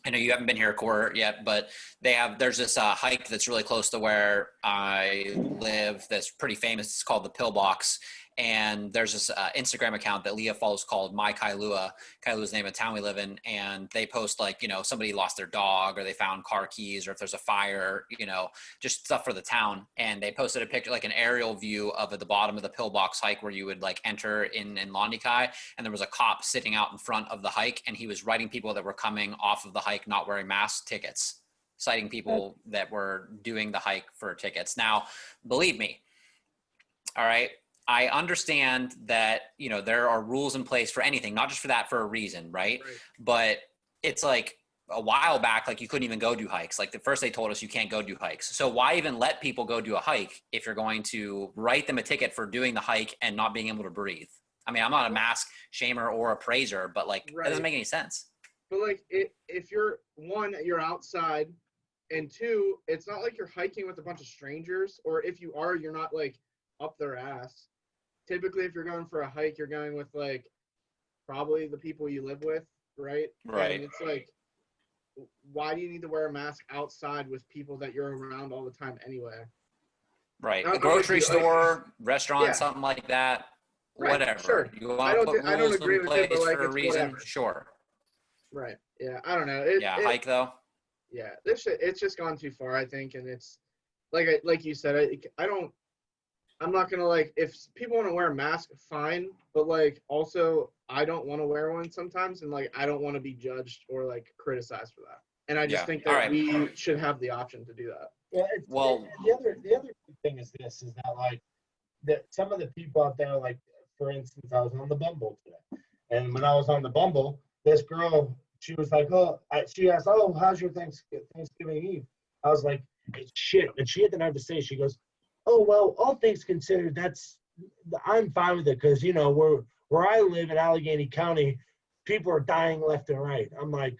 I know you haven't been here, Court, yet, but there's this hike that's really close to where I live that's pretty famous. It's called the Pillbox. And there's this Instagram account that Leah follows called My Kailua. Kailua's the name of the town we live in. And they post like, you know, somebody lost their dog or they found car keys or if there's a fire, you know, just stuff for the town. And they posted a picture, like an aerial view of at the bottom of the pillbox hike where you would like enter in Lanikai. And there was a cop sitting out in front of the hike and he was writing people that were coming off of the hike not wearing masks tickets, citing people that were doing the hike for tickets. Now, believe me, all right, I understand that, you know, there are rules in place for anything, not just for that, for a reason, right? But it's like a while back, like you couldn't even go do hikes. Like the first they told us you can't go do hikes. So why even let people go do a hike if you're going to write them a ticket for doing the hike and not being able to breathe? I mean, I'm not a mask shamer or a praiser, but like that doesn't make any sense. But like if you're one, you're outside, and two, it's not like you're hiking with a bunch of strangers, or if you are, you're not like up their ass. Typically, if you're going for a hike, you're going with like probably the people you live with, right? Right. And it's like, why do you need to wear a mask outside with people that you're around all the time anyway? Right. A grocery store, restaurant, yeah. something like that. Right, Whatever. sure. You want to put rules in place for a reason? Whatever. Sure. Right. Yeah. I don't know. Hike though. Yeah. It's just gone too far, I think, and it's like you said. I'm not gonna like, if people want to wear a mask, fine, but like also I don't want to wear one sometimes, and like I don't want to be judged or like criticized for that. And I just think that we should have the option to do that. The other thing is this, is that like that some of the people out there, like for instance, I was on the Bumble today, and when I was on the Bumble, this girl, she was like, she asked, how's your Thanksgiving Eve? I was like, it's shit. And she had the nerve to say, she goes, oh, well, all things considered, I'm fine with it, because, you know, where I live in Allegheny County, people are dying left and right. I'm like,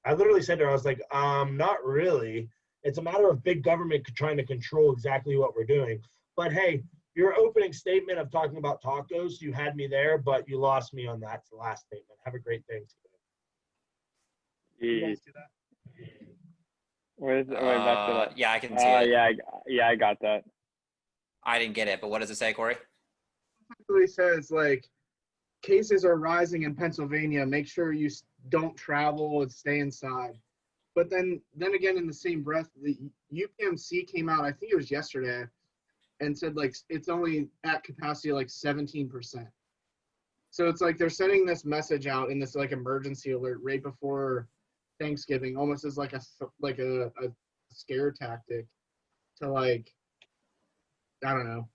I literally said to her, I was like, not really. It's a matter of big government trying to control exactly what we're doing. But hey, your opening statement of talking about tacos, you had me there, but you lost me on that last statement. Have a great Thanksgiving. You guys see that? Yeah, I can see it. Yeah, I got that. I didn't get it, but what does it say, Corey? It really says like cases are rising in Pennsylvania. Make sure you don't travel and stay inside. But then again, in the same breath, the UPMC came out, I think it was yesterday, and said like it's only at capacity like 17%. So it's like they're sending this message out in this like emergency alert right before Thanksgiving, almost as like a scare tactic to like, I don't know,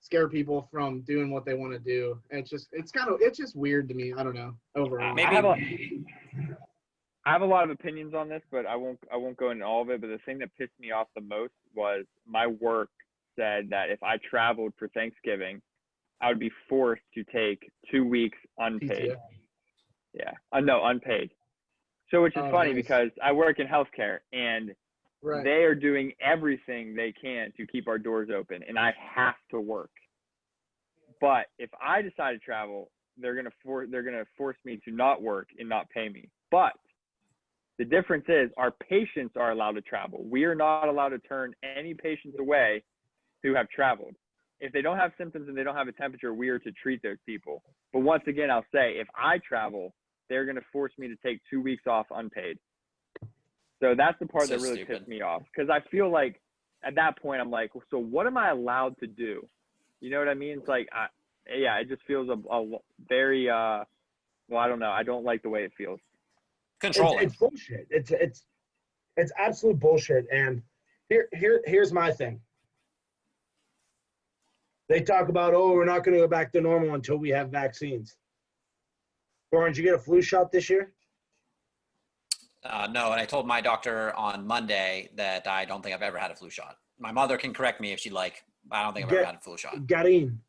scare people from doing what they want to do. And it's just weird to me. I don't know. Overall, I have a lot of opinions on this, but I won't go into all of it. But the thing that pissed me off the most was my work said that if I traveled for Thanksgiving, I would be forced to take 2 weeks unpaid. PTO. Yeah, no, unpaid. So which is funny because I work in healthcare, and they are doing everything they can to keep our doors open, and I have to work. But if I decide to travel, they're gonna force me to not work and not pay me. But the difference is our patients are allowed to travel. We are not allowed to turn any patients away who have traveled. If they don't have symptoms and they don't have a temperature, we are to treat those people. But once again, I'll say, if I travel, they're going to force me to take 2 weeks off unpaid. So that's the part that really pissed me off, because I feel like at that point I'm like, so what am I allowed to do? You know what I mean? It's like, it just feels a very, I don't know. I don't like the way it feels. Controlling. It's bullshit. It's absolute bullshit. And here's my thing. They talk about, we're not going to go back to normal until we have vaccines. Lauren, did you get a flu shot this year? No, and I told my doctor on Monday that I don't think I've ever had a flu shot. My mother can correct me if she'd like. But I don't think I've ever had a flu shot. Garin.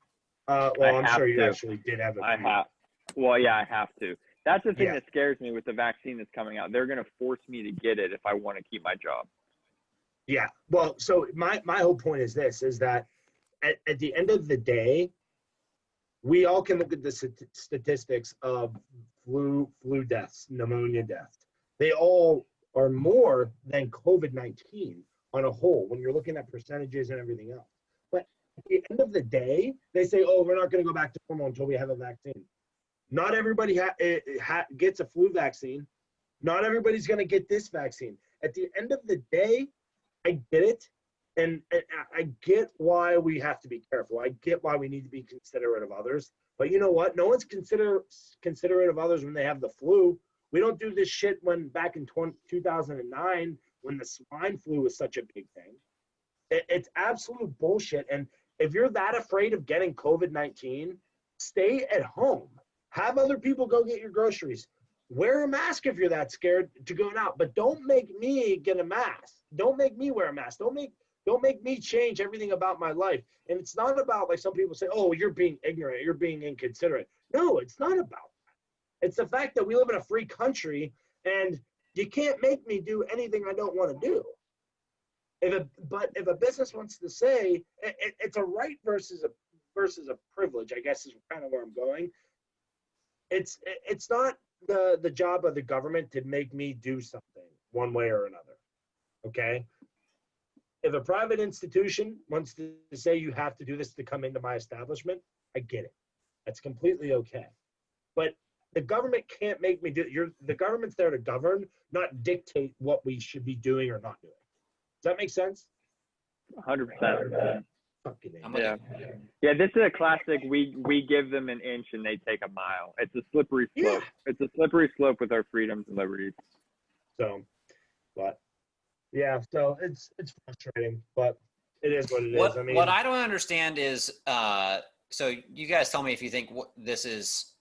I'm sure you actually did have a flu. I have to. That's the thing that scares me with the vaccine that's coming out. They're going to force me to get it if I want to keep my job. Yeah. Well, so my whole point is this, is that at the end of the day, we all can look at the statistics of flu deaths, pneumonia deaths. They all are more than COVID-19 on a whole when you're looking at percentages and everything else. But At the end of the day, they say, oh, we're not going to go back to normal until we have a vaccine. Not everybody gets a flu vaccine. Not everybody's going to get this vaccine. At the end of the day, I get it. And I get why we have to be careful. I get why we need to be considerate of others. But you know what? No one's considerate of others when they have the flu. We don't do this shit when back in 2009 when the swine flu was such a big thing. It's absolute bullshit. And if you're that afraid of getting COVID-19, stay at home. Have other people go get your groceries. Wear a mask if you're that scared to go out. But don't make me get a mask. Don't make me wear a mask. Don't make me change everything about my life. And it's not about, like some people say, oh, you're being ignorant, you're being inconsiderate. No, it's not about that. It's the fact that we live in a free country and you can't make me do anything I don't want to do. But if a business wants to say, it's a right versus a privilege, I guess is kind of where I'm going. It's not the job of the government to make me do something one way or another, okay? If a private institution wants to say you have to do this to come into my establishment, I get it. That's completely okay. But the government can't make me do. The government's there to govern, not dictate what we should be doing or not doing. Does that make sense? 100%. Yeah. Yeah, this is a classic. We give them an inch and they take a mile. It's a slippery slope. Yeah. It's a slippery slope with our freedoms and liberties. So, but yeah, so it's frustrating, but it is what it is. I mean, what I don't understand is, so you guys tell me if you think this is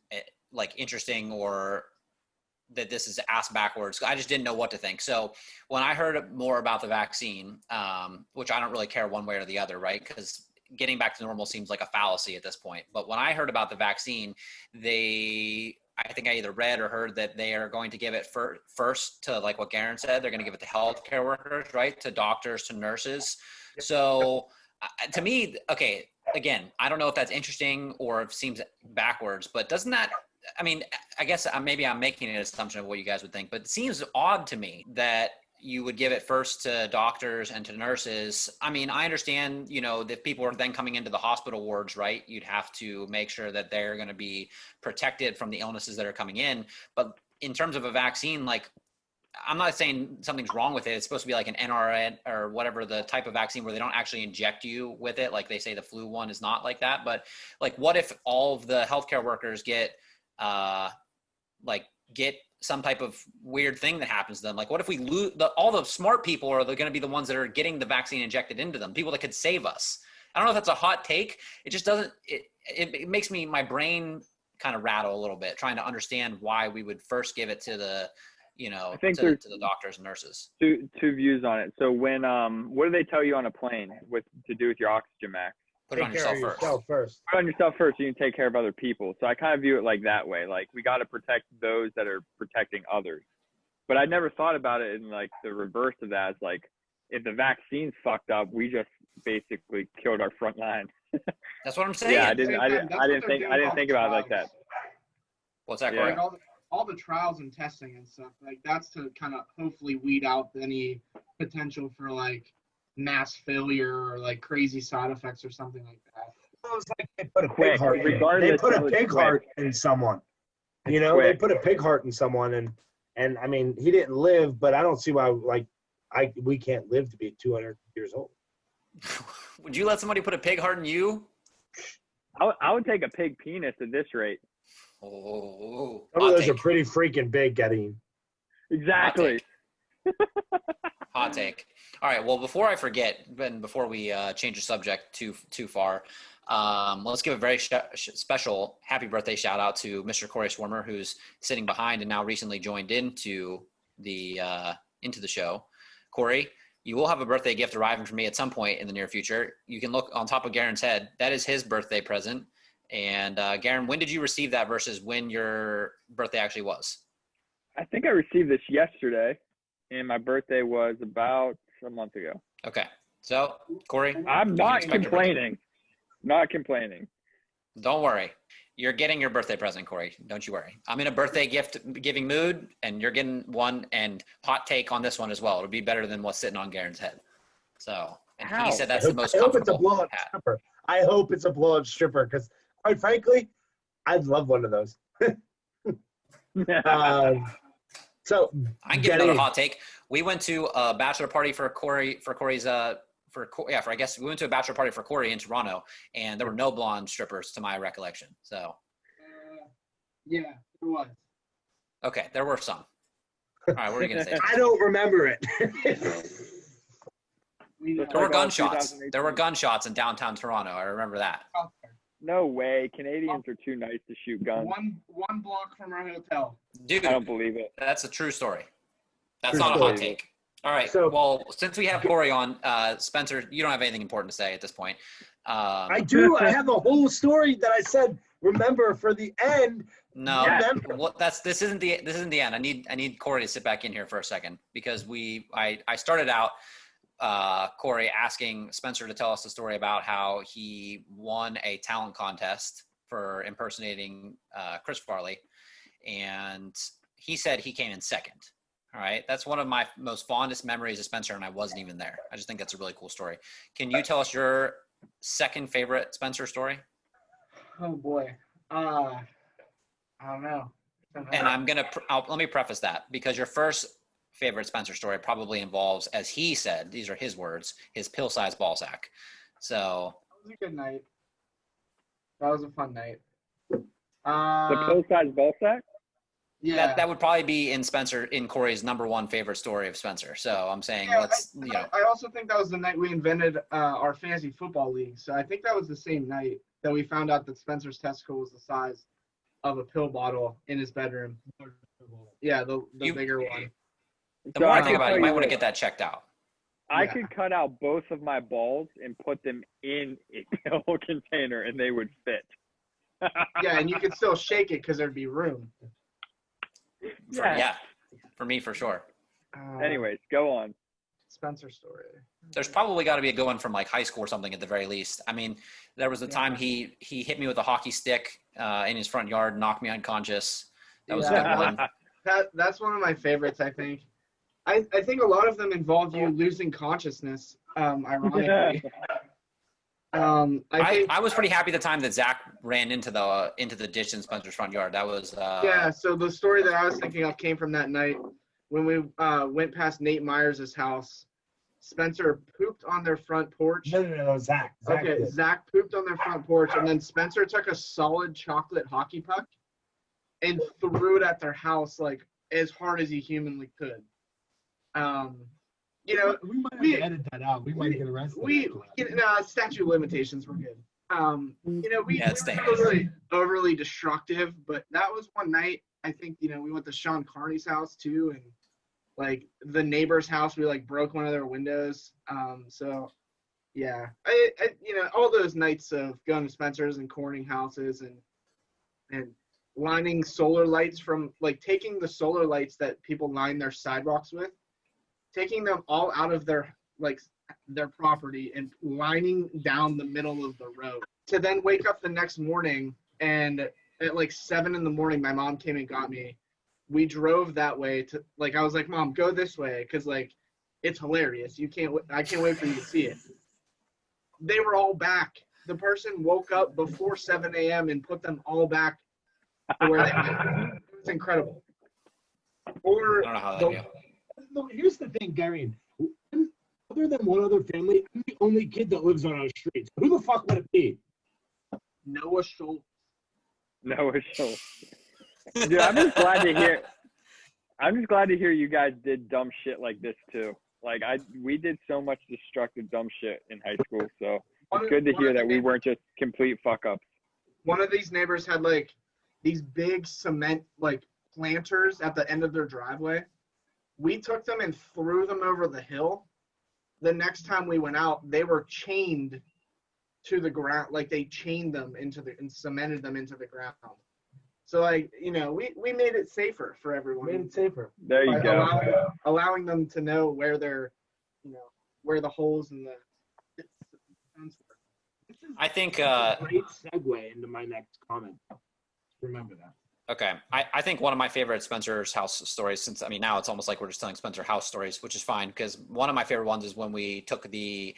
like interesting or that this is ass backwards. I just didn't know what to think. So when I heard more about the vaccine, which I don't really care one way or the other, right? Because getting back to normal seems like a fallacy at this point. But when I heard about the vaccine, I think I either read or heard that they are going to give it first to, like what Garin said, they're going to give it to healthcare workers, right? To doctors, to nurses. So to me, okay, again, I don't know if that's interesting or if it seems backwards, but doesn't that, I mean, I guess maybe I'm making an assumption of what you guys would think, but it seems odd to me that you would give it first to doctors and to nurses. I mean, I understand, that people are then coming into the hospital wards, right? You'd have to make sure that they're going to be protected from the illnesses that are coming in. But in terms of a vaccine, like, I'm not saying something's wrong with it. It's supposed to be like an NRN or whatever the type of vaccine where they don't actually inject you with it. Like they say the flu one is not like that. But like, what if all of the healthcare workers get some type of weird thing that happens to them? Like, what if we lose all the smart people are going to be the ones that are getting the vaccine injected into them, people that could save us? I don't know if that's a hot take. It just doesn't, it makes my brain kind of rattle a little bit trying to understand why we would first give it to the, I think to the doctors and nurses. Two views on it. So when, what do they tell you on a plane to do with your oxygen mask? Put it on yourself first. Put it on yourself first so you can take care of other people. So I kind of view it like that way. Like, we got to protect those that are protecting others. But I never thought about it in like the reverse of that. Is like, if the vaccine's fucked up, we just basically killed our front line. That's what I'm saying. Yeah, I didn't think about it like that. What's that, Cory? Like all the trials and testing and stuff, like that's to kind of hopefully weed out any potential for like mass failure or like crazy side effects or something like that. It was like they put a pig heart. They put a pig heart in someone. They put a pig heart in someone, and I mean, he didn't live, but I don't see why we can't live to be 200 years old. Would you let somebody put a pig heart in you? I would take a pig penis at this rate. Oh, some of those are pretty freaking big, Garin. Exactly. Hot take. All right. Well, before I forget, and before we change the subject too far, let's give a very special happy birthday shout out to Mr. Cory Swarmer, who's sitting behind and now recently joined into the show. Cory, you will have a birthday gift arriving from me at some point in the near future. You can look on top of Garin's head. That is his birthday present. And Garin, when did you receive that versus when your birthday actually was? I think I received this yesterday, and my birthday was about a month ago. Okay. So, Cory, I'm not complaining. Not complaining. Don't worry. You're getting your birthday present, Cory. Don't you worry. I'm in a birthday gift giving mood, and you're getting one, and hot take on this one as well. It'll be better than what's sitting on Garin's head. So, and he said that's the most comfortable hat. I hope it's a blow-up stripper because, quite frankly, I'd love one of those. So I can give another hot take. We went to a bachelor party for Cory, I guess we went to a bachelor party for Cory in Toronto, and there were no blonde strippers to my recollection. So, Yeah, there was. okay, there were some. All right, what are you gonna say? I don't remember it. There were gunshots. There were gunshots in downtown Toronto. I remember that. No way. Canadians are too nice to shoot guns. One block from our hotel. Dude, I don't believe it. that's a true story. That's True not a story. hot take. All right. So- well, since we have Cory on, Spencer, you don't have anything important to say at this point. I do. I have a whole story that I said, remember, for the end. No, Remember. well, this isn't the end. I need Cory to sit back in here for a second because I started out Cory asking Spencer to tell us the story about how he won a talent contest for impersonating Chris Farley, and he said he came in second. All right, that's one of my most fondest memories of Spencer, and I wasn't even there. I just think that's a really cool story. Can you tell us your second favorite Spencer story? Oh boy. I don't know. And let me preface that because your first favorite Spencer story probably involves, as he said, these are his words, his pill-sized ball sack. So That was a good night. That was a fun night. The full-size ball sack? Yeah. that would probably be in Cory's number one favorite story of Spencer. So I'm saying I also think that was the night we invented our fantasy football league. So I think that was the same night that we found out that Spencer's testicle was the size of a pill bottle in his bedroom. Yeah, the bigger one. the more I think about it, you might want to get that checked out. I could cut out both of my balls and put them in a pill container, and they would fit. Yeah, and you could still shake it because there'd be room. For me, for sure. Anyways, go on. Spencer story. There's probably got to be a good one from like high school or something at the very least. I mean, there was the time he hit me with a hockey stick in his front yard, knocked me unconscious. That was a good one. That's one of my favorites, I think. I think a lot of them involve you losing consciousness, ironically. I was pretty happy at the time that Zach ran into the ditch in Spencer's front yard. That was yeah. So the story that I was thinking of came from that night when we went past Nate Myers' house. Spencer pooped on their front porch. No, Zach. Okay, Zach pooped on their front porch, and then Spencer took a solid chocolate hockey puck and threw it at their house like as hard as he humanly could. You know, we might have to edit that out. We might get arrested. Statute of limitations were good. We were really overly destructive, but that was one night. I think we went to Sean Carney's house too, and like the neighbor's house, we like broke one of their windows. So yeah, I all those nights of going to Spencer's and corning houses and lining solar lights from like taking the solar lights that people line their sidewalks with, taking them all out of their property and lining down the middle of the road to then wake up the next morning and at like 7 a.m, my mom came and got me. We drove that way to I was like, Mom, go this way. Cause it's hilarious. I can't wait for you to see it. They were all back. The person woke up before 7 a.m. and put them all back to where they went. It was incredible. Or I don't know how that goes. No, here's the thing, Garin. Other than one other family, I'm the only kid that lives on our street. Who the fuck would it be? Noah Schultz. Dude, I'm just glad to hear you guys did dumb shit like this too. We did so much destructive dumb shit in high school, so it's good to hear that we weren't just complete fuck ups. One of these neighbors had these big cement planters at the end of their driveway. We took them and threw them over the hill. The next time we went out, they were chained to the ground. They chained them and cemented them into the ground. So we made it safer for everyone. Made it safer. There you go. Allowing them to know where where the holes in the fence were. I think Great segue into my next comment. Remember that. Okay. I think one of my favorite Spencer's house stories, now it's almost like we're just telling Spencer house stories, which is fine because one of my favorite ones is when we took the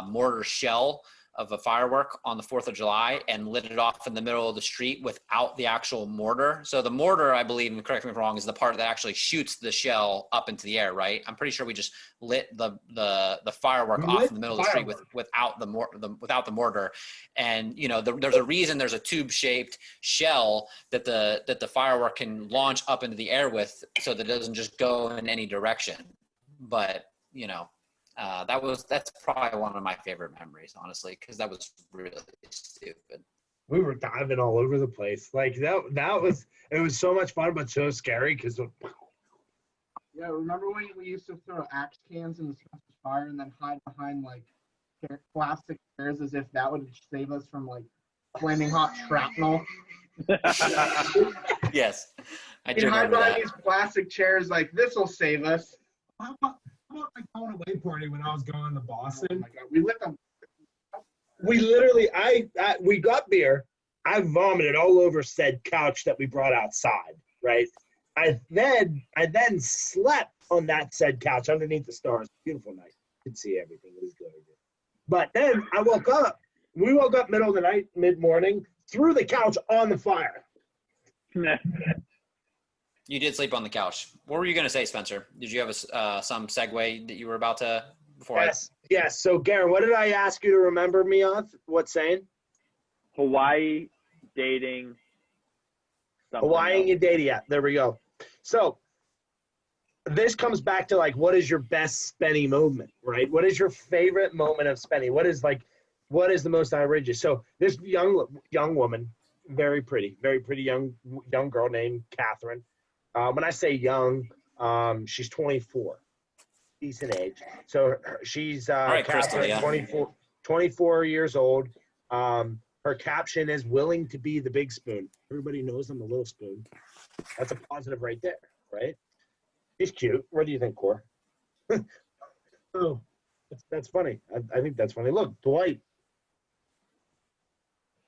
mortar shell of a firework on the 4th of July and lit it off in the middle of the street without the actual mortar. So the mortar, I believe, and correct me if I'm wrong, is the part that actually shoots the shell up into the air, right? I'm pretty sure we just lit the firework off in the middle of the street without the mortar. And you know, there's a reason there's a tube-shaped shell that the firework can launch up into the air with, so that it doesn't just go in any direction. But you know, that's probably one of my favorite memories, honestly, because that was really stupid. We were diving all over the place. Like it was so much fun, but so scary because. Yeah, remember when we used to throw axe cans in the Spencer's fire and then hide behind like plastic chairs as if that would save us from like flaming hot shrapnel? Yes, I We'd do hide remember behind that. these plastic chairs like this will save us. How about my going away party when I was going to Oh Boston? my god, we lit them. We literally, we got beer. I vomited all over said couch that we brought outside, right? I then slept on that said couch underneath the stars. Beautiful night. Could see everything. It was good. But then I woke up. We woke up middle of the night, mid-morning, threw the couch on the fire. You did sleep on the couch. What were you going to say, Spencer? Did you have some segue that you were about to before? Yes. So, Garin, what did I ask you to remember me on? What saying? Hawaii dating. Hawaii and dating. Yeah, there we go. So this comes back to like, what is your best Spenny moment, right? What is your favorite moment of Spenny? What is the most outrageous? So this young woman, very pretty young girl named Catherine. When I say young, she's 24, decent age. So she's right, Catherine, Crystal, yeah. 24 years old. Her caption is willing to be the big spoon. Everybody knows I'm the little spoon. That's a positive right there, right? He's cute. What do you think, Cor? Oh, that's funny. I think that's funny. Look, Dwight.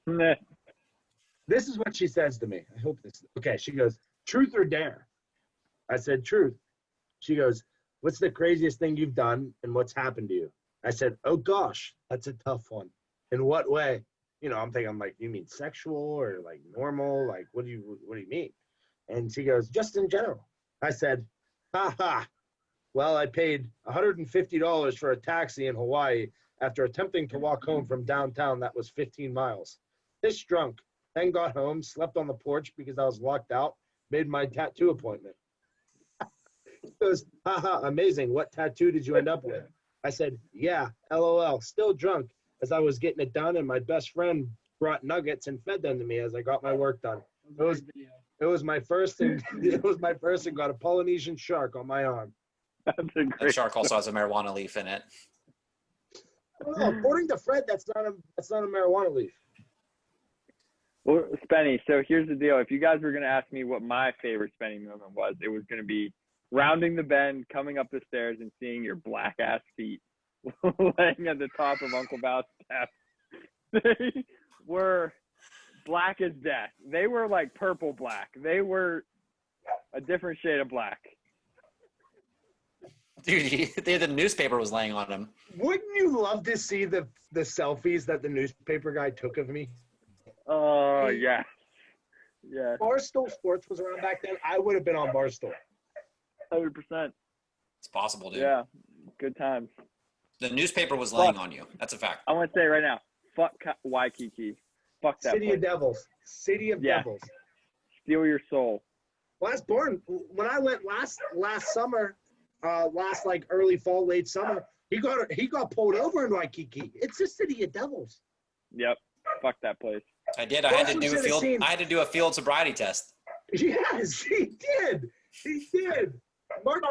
This is what she says to me. I hope this. Okay, she goes, truth or dare? I said, truth. She goes, what's the craziest thing you've done and what's happened to you? I said, oh gosh, that's a tough one. In what way? You know, I'm thinking, like, you mean sexual or like normal? Like, what do you mean? And she goes, just in general. I said, ha. Well, I paid $150 for a taxi in Hawaii after attempting to walk home from downtown that was 15 miles. Pissed drunk, then got home, slept on the porch because I was locked out, made my tattoo appointment. She goes, haha, amazing. What tattoo did you end up with? I said, yeah, LOL, still drunk as I was getting it done, and my best friend brought nuggets and fed them to me as I got my work done. It was my first and got a Polynesian shark on my arm. That's a The great shark also has a marijuana leaf in it. Oh, according to Fred, that's not a marijuana leaf. Well, Spenny, so here's the deal. If you guys were going to ask me what my favorite Spenny moment was, it was going to be rounding the bend, coming up the stairs, and seeing your black-ass feet laying at the top of Uncle Val's steps. They were black as death. They were like purple black. They were a different shade of black. Dude, the newspaper was laying on him. Wouldn't you love to see the selfies that the newspaper guy took of me? Oh, yeah. Yeah, Barstool Sports was around back then. I would have been on Barstool. 100%. It's possible, dude. Yeah, good times. The newspaper was laying on you. That's a fact. I want to say right now, fuck Waikiki. Fuck that City place. of Devils. City of Yeah. Devils. Steal your soul. Last born. When I went last summer, last like early fall, late summer, he got pulled over in Waikiki. It's the City of Devils. Yep. Fuck that place. I did. I had to do a field sobriety test. Yes, he did. He did. Mark,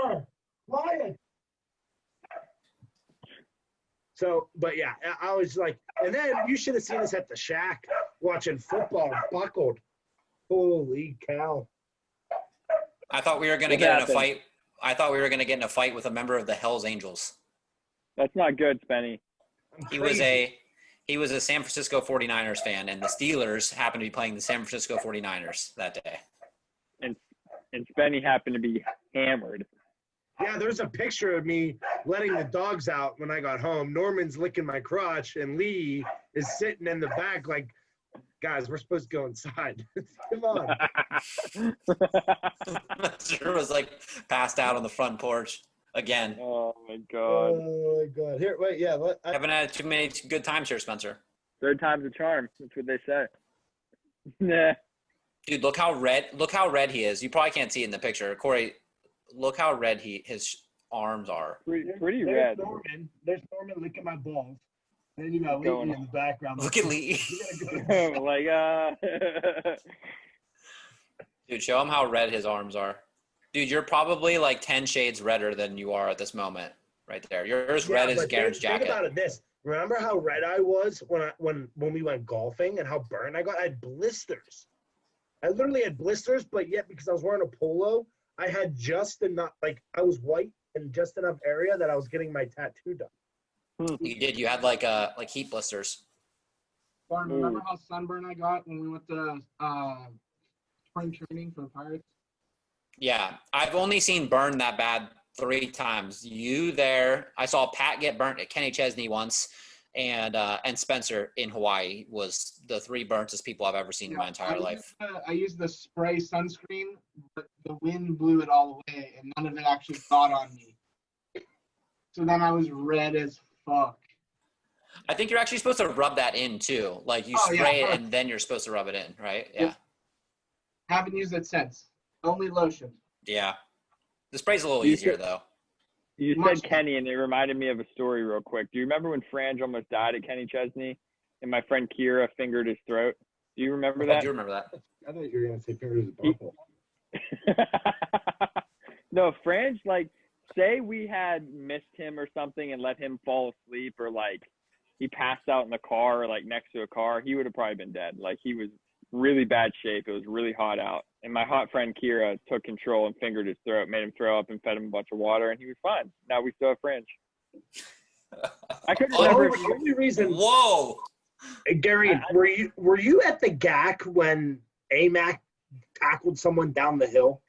quiet. So, but yeah, I was like, and then you should have seen us at the shack watching football, buckled. Holy cow! I thought we were going to What get in a happened? fight. I thought we were going to get in a fight with a member of the Hells Angels. That's not good, Spenny. He was a San Francisco 49ers fan, and the Steelers happened to be playing the San Francisco 49ers that day. And Spenny happened to be hammered. Yeah, there's a picture of me letting the dogs out when I got home. Norman's licking my crotch, and Lee is sitting in the back like, guys, we're supposed to go inside. Come on. Sure was like passed out on the front porch again. Oh my god. Oh my god. Here, wait, yeah. Haven't had too many good times here, Spencer. Third time's a charm. That's what they say. Nah. Dude, look how red he is. You probably can't see it in the picture. Cory, look how red his arms are. Pretty There's red. There's Norman licking my balls. And then you got Going Lee in the background. Look at Lee. Like Dude, show him how red his arms are. Dude, you're probably like 10 shades redder than you are at this moment. Right there. You're as red as Garin's jacket. Think about it Remember how red I was when we went golfing and how burned I got? I had blisters. I literally had blisters, but yet because I was wearing a polo, I had just enough, like I was white in just enough area that I was getting my tattoo done. You did. You had like heat blisters. Barney, remember how sunburned I got when we went to spring training for the Pirates? Yeah, I've only seen burn that bad 3 times. You there. I saw Pat get burnt at Kenny Chesney once, and Spencer in Hawaii was the 3 burntest people I've ever seen in my entire life. I used the spray sunscreen, but the wind blew it all away, and none of it actually got on me. So then I was red as fuck. I think you're actually supposed to rub that in too. Like you spray it and then you're supposed to rub it in, right? Yeah. Haven't used it since. Only lotion. Yeah. The spray's a little easier though. You said Kenny, and it reminded me of a story real quick. Do you remember when Frange almost died at Kenny Chesney, and my friend Kira fingered his throat? Do you remember that? I do remember that. I thought you were gonna say fingered his butthole. No, Frange, like, say we had missed him or something and let him fall asleep, or like he passed out in the car or like next to a car, he would have probably been dead. Like he was really bad shape. It was really hot out. And my hot friend Kira took control and fingered his throat, made him throw up and fed him a bunch of water, and he was fine. Now we still have Frange. I couldn't remember. The only reason. Whoa. Gary, were you at the GAC when AMAC tackled someone down the hill?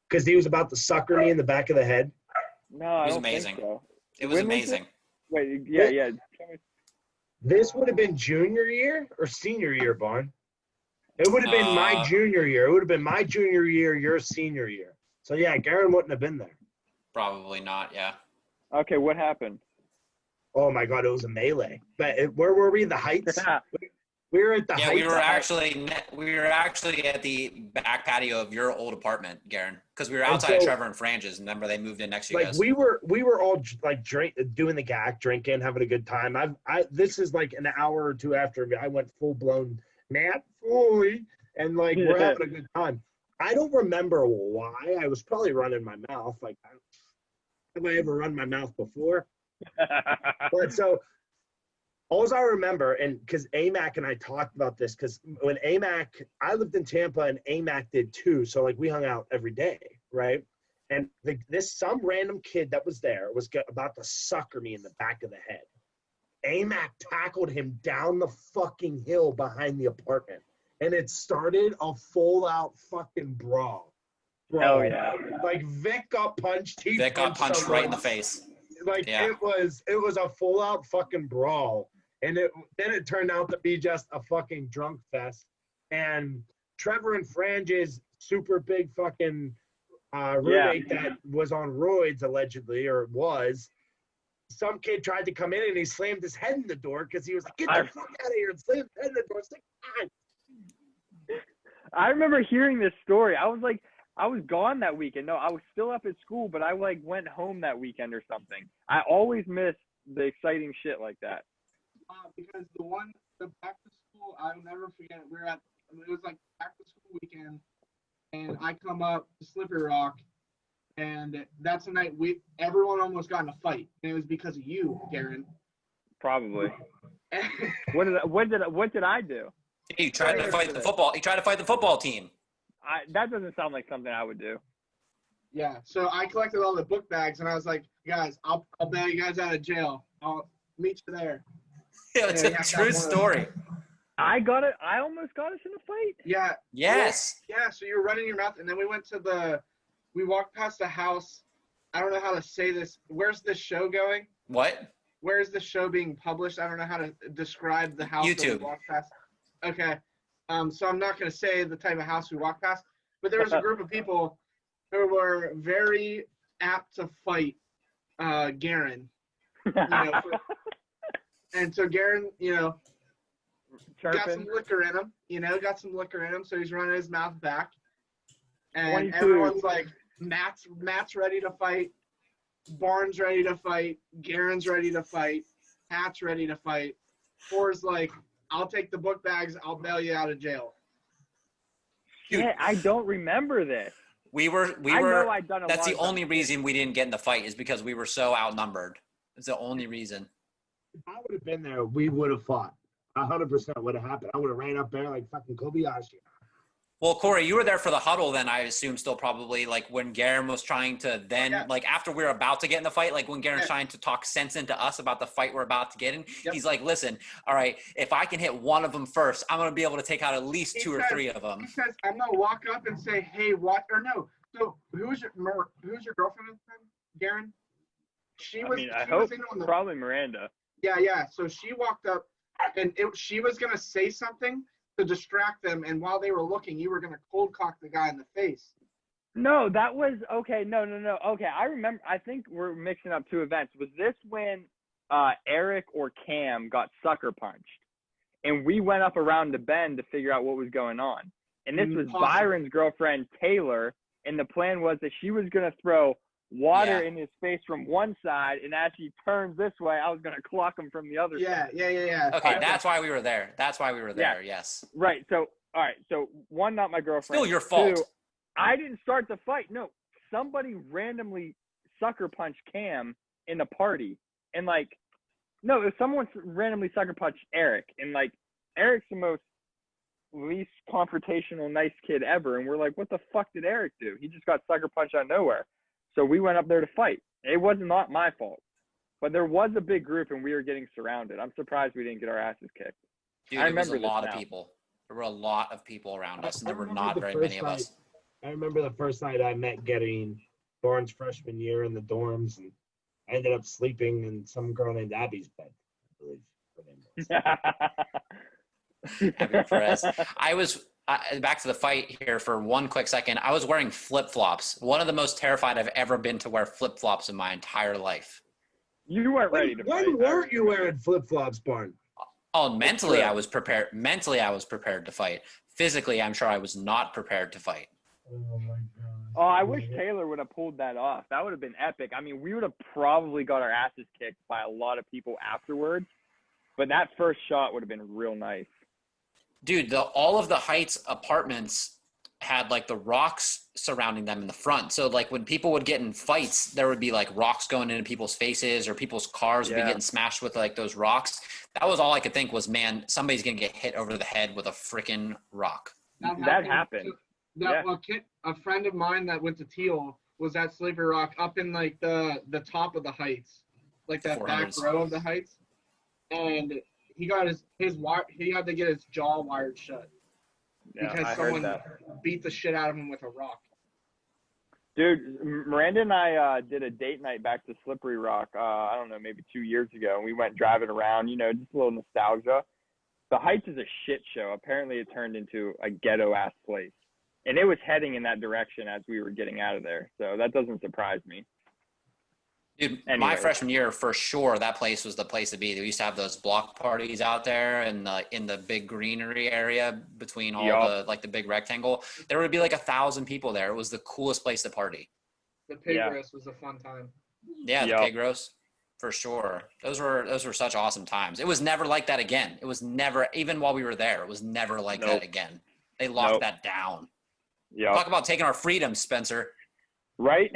Because he was about to sucker me in the back of the head. No, I don't amazing. think so. It was amazing. Wait, yeah. This would have been junior year or senior year, Barn? It would have been my junior year. It would have been my junior year, your senior year. So, yeah, Garin wouldn't have been there. Probably not, yeah. Okay, what happened? Oh, my God, it was a melee. But where were we? The Heights? We were at the Heights. Yeah, we were actually at the back patio of your old apartment, Garin, because we were outside of Trevor and Frange's. Remember, they moved in next to you guys. We were all like doing the GAC, drinking, having a good time. This is like an hour or 2 after I went full blown Matt Foley, and like we're having a good time. I don't remember why. I was probably running my mouth. Like, have I ever run my mouth before? But so. All I remember, and because AMAC and I talked about this, because when I lived in Tampa and AMAC did too, so like we hung out every day, right? And some random kid that was there was about to sucker me in the back of the head. AMAC tackled him down the fucking hill behind the apartment, and it started a full-out fucking brawl. Oh yeah! Like Vic got punched. Vic got punched right in the face. Like it was a full-out fucking brawl. And then it turned out to be just a fucking drunk fest. And Trevor and Frange's super big fucking roommate that was on roids, allegedly, or was, some kid tried to come in and he slammed his head in the door because he was like, get the fuck out of here, and slammed his head in the door. It's like, God. I remember hearing this story. I was gone that weekend. No, I was still up at school, but I like went home that weekend or something. I always miss the exciting shit like that. Because the back to school, I'll never forget it. It was like back to school weekend, and I come up to Slippery Rock, and that's the night everyone almost got in a fight, and it was because of you, Garin. Probably. What did I do? He tried to fight the football. He tried to fight the football team. That doesn't sound like something I would do. Yeah. So I collected all the book bags, and I was like, guys, I'll bail you guys out of jail. I'll meet you there. Yeah, it's a true story. I almost got us in a fight. Yeah. Yes. Yeah, so you were running your mouth, and then we went to the we walked past a house. I don't know how to say this. Where's this show going? What? Where is the show being published? I don't know how to describe the house that YouTube. we walked past. Okay. So I'm not going to say the type of house we walked past, but there was a group of people who were very apt to fight Garin. And so Garin, got some liquor in him. So he's running his mouth back. And 22. everyone's like, Matt's ready to fight. Barnes ready to fight. Garen's ready to fight. Pat's ready to fight. Four's like, I'll take the book bags. I'll bail you out of jail. Dude. Yeah, I don't remember this. We were. I know I'd done a That's lot the of only reason we didn't get in the fight is because we were so outnumbered. It's the only reason. If I would have been there, we would have fought. 100% would have happened. I would have ran up there like fucking Kobayashi. Well, Cory, you were there for the huddle then, I assume, still probably, like, when Garin was trying to then, like, after we were about to get in the fight, like, when Garin's trying to talk sense into us about the fight we're about to get in, he's like, listen, all right, if I can hit one of them first, I'm going to be able to take out at least two or three of them. He says, I'm going to walk up and say, hey, what? Or no. So who's your girlfriend at the time, Garin? I hope probably Miranda. Yeah. So she walked up, and she was going to say something to distract them, and while they were looking, you were going to cold cock the guy in the face. No, that was okay. No. Okay, I remember. I think we're mixing up two events. Was this when Eric or Cam got sucker punched, and we went up around the bend to figure out what was going on? And this was Byron's girlfriend Taylor, and the plan was that she was going to throw water in his face from one side, and as he turns this way, I was going to clock him from the other side. Yeah. Okay, that's why we were there. Yes. Right. So, all right. So, one, not my girlfriend. Still your fault. Two, I didn't start the fight. No, somebody randomly sucker punched Cam in the party. And, someone randomly sucker punched Eric. And, Eric's the most least confrontational, nice kid ever. And we're like, what the fuck did Eric do? He just got sucker punched out of nowhere. So we went up there to fight. It was not my fault. But there was a big group, and we were getting surrounded. I'm surprised we didn't get our asses kicked. Dude, there was a lot of people. There were a lot of people around us, and there were not very many of us. I remember the first night I met Garin, Barnes' freshman year in the dorms, and I ended up sleeping in some girl named Abby's bed, I believe her name was. Abby Perez. Back to the fight here for one quick second. I was wearing flip-flops. One of the most terrified I've ever been to wear flip-flops in my entire life. You weren't ready to fight. When weren't you wearing flip-flops, Barn? Oh, mentally I was prepared. Mentally I was prepared to fight. Physically, I'm sure I was not prepared to fight. Oh, my God. Oh, I wish Taylor would have pulled that off. That would have been epic. I mean, we would have probably got our asses kicked by a lot of people afterwards. But that first shot would have been real nice. Dude, all of the Heights apartments had the rocks surrounding them in the front. So when people would get in fights, there would be rocks going into people's faces, or people's cars would be getting smashed with those rocks. That was all I could think was, man, somebody's going to get hit over the head with a freaking rock. That happened. A friend of mine that went to Teal was at Slippery Rock up in the top of the Heights, that back row of the Heights. And he got he had to get his jaw wired shut because someone beat the shit out of him with a rock. Dude, Miranda and I did a date night back to Slippery Rock, I don't know, maybe 2 years ago. And we went driving around, just a little nostalgia. The Heights is a shit show. Apparently it turned into a ghetto-ass place. And it was heading in that direction as we were getting out of there. So that doesn't surprise me. Dude, my freshman year, for sure, that place was the place to be. They used to have those block parties out there and in the big greenery area between all the big rectangle. There would be 1,000 people there. It was the coolest place to party. The pig roast was a fun time. Yeah, the pig roast, for sure. Those were such awesome times. It was never like that again. It was never, even while we were there, it was never like that again. They locked that down. Yeah. Talk about taking our freedom, Spencer. Right?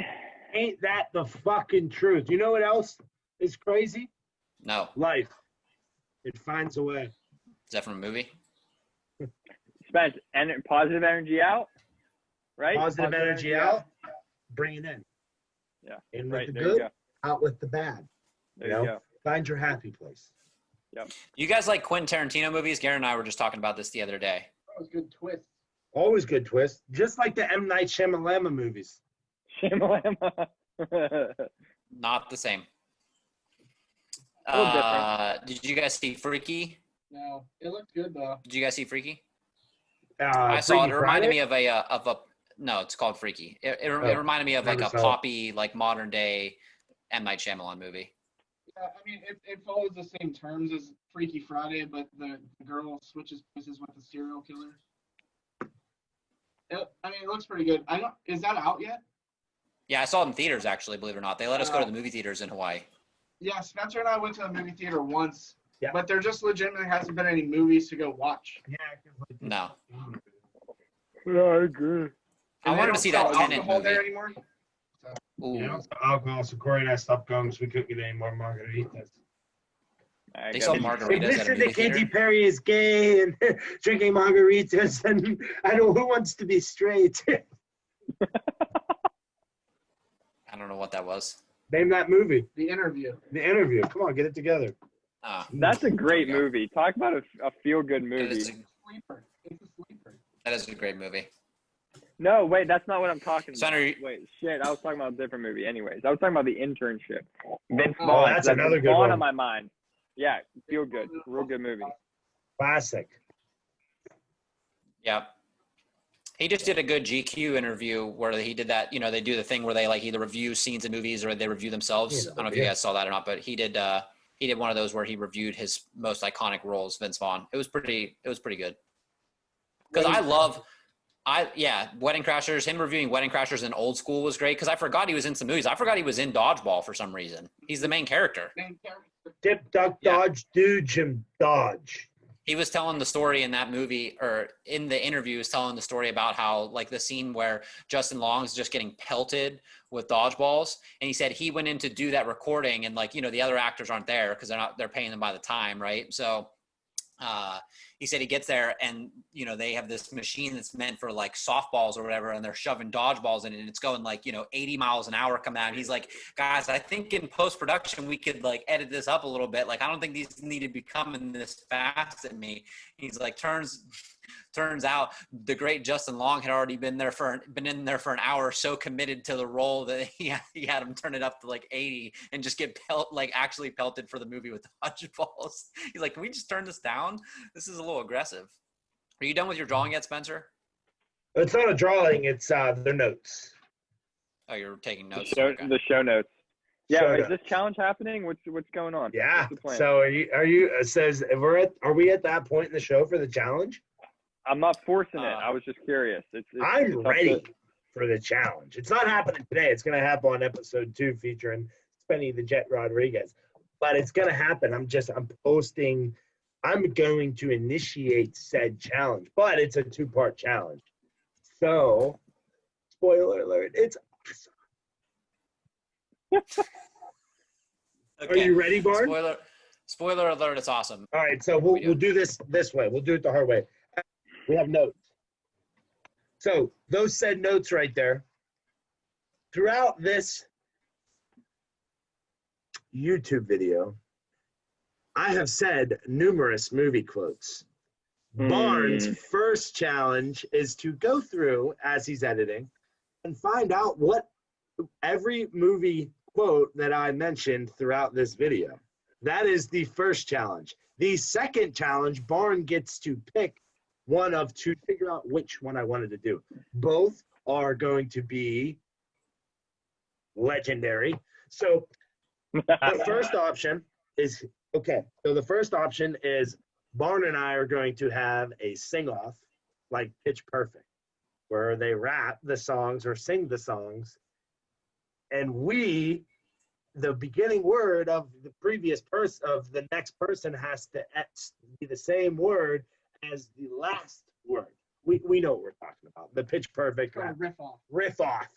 Ain't that the fucking truth? You know what else is crazy? No. Life. It finds a way. Is that from a movie? Spence, and positive energy out, right? Positive energy out, bring it in. Yeah. In with the good, out with the bad. There you go. Find your happy place. Yep. You guys like Quentin Tarantino movies? Garin and I were just talking about this the other day. That was a good twist. Always good twist. Just like the M. Night Shyamalan movies. Shamalama. Not the same. A little different. Did you guys see Freaky? No, it looked good though. Did you guys see Freaky? I saw it. It reminded me of a no, it's called Freaky. It reminded me of like a never saw it. poppy, like modern day M. Night Shyamalan movie. Yeah, I mean, it follows the same terms as Freaky Friday, but the girl switches places with the serial killer. I mean, it looks pretty good. Is that out yet? Yeah, I saw it in theaters actually. Believe it or not, they let us go to the movie theaters in Hawaii. Yeah, Spencer and I went to the movie theater once. Yeah. But there just legitimately hasn't been any movies to go watch. Yeah. No, Yeah, I agree. I wanted to see that Tenet alcohol movie. there anymore. Ooh. Yeah, alcohol. So Cory and I stopped going because we couldn't get any more margaritas. They sold margaritas at a Listen movie to Katy theater. Perry is gay and drinking margaritas, and I know who wants to be straight. I don't know what that was. Name that movie. The Interview. The Interview. Come on, get it together. That's a great There we go. movie. Talk about a feel-good It movie. is, Sleeper. It's a sleeper. that is a great movie. No, wait, that's not what I'm talking about. Sonny, Wait, shit, I was talking about a different movie. Anyways, I was talking about The Internship. Vince Oh, Vaughn. that's another good Vaughn one. on my mind. Yeah, feel good. Real good movie. Classic. yeah. He just did a good GQ interview where he did that. You know, they do the thing where they like either review scenes in movies or they review themselves. I don't know if you guys saw that or not, but he did one of those where he reviewed his most iconic roles, Vince Vaughn. It was pretty good. Because Wedding Crashers, him reviewing Wedding Crashers in Old School was great because I forgot he was in some movies. I forgot he was in Dodgeball for some reason. He's the main character. Dip, duck, dodge, do, Jim, dodge. He was telling the story in that movie, or in the interview, he was telling the story about how, like, the scene where Justin Long's just getting pelted with dodgeballs. And he said he went in to do that recording and, like, you know, the other actors aren't there because they're paying them by the time, right? So he said he gets there and, you know, they have this machine that's meant for like softballs or whatever, and they're shoving dodgeballs in it and it's going like, you know, 80 miles an hour coming out. And he's like, guys, I think in post-production we could like edit this up a little bit. Like, I don't think these need to be coming this fast at me. He's like, turns out the great Justin Long had already been in there for an hour, so committed to the role that he had him turn it up to like 80 and just get actually pelted for the movie with dodgeballs. He's like, can we just turn this down? This is a little aggressive. Are you done with your drawing yet, Spencer? It's not a drawing. It's their notes. Oh, you're taking notes. The show notes. Yeah, Show is notes. this challenge happening? What's going on? Yeah. What's the plan? So are you? It says are we at that point in the show for the challenge? I'm not forcing it. I was just curious. I'm it's up ready to- for the challenge. It's not happening today. It's going to happen on episode 2 featuring Spenny the Jet Rodriguez. But it's going to happen. I'm posting. I'm going to initiate said challenge. But it's a 2-part challenge. So, spoiler alert, it's awesome. Okay. Are you ready, Barn? Spoiler alert, it's awesome. All right, so we'll do this way. We'll do it the hard way. We have notes. So those said notes right there. Throughout this YouTube video, I have said numerous movie quotes. Barnes' first challenge is to go through as he's editing and find out what every movie quote that I mentioned throughout this video. That is the first challenge. The second challenge, Barn gets to pick one of two, figure out which one I wanted to do. Both are going to be legendary. So the first option is, okay, so the first option is Barn and I are going to have a sing-off like Pitch Perfect, where they rap the songs or sing the songs, and the beginning word of the previous person, of the next person, has to be the same word as the last word. We know what we're talking about. The Pitch Perfect rap. Riff off.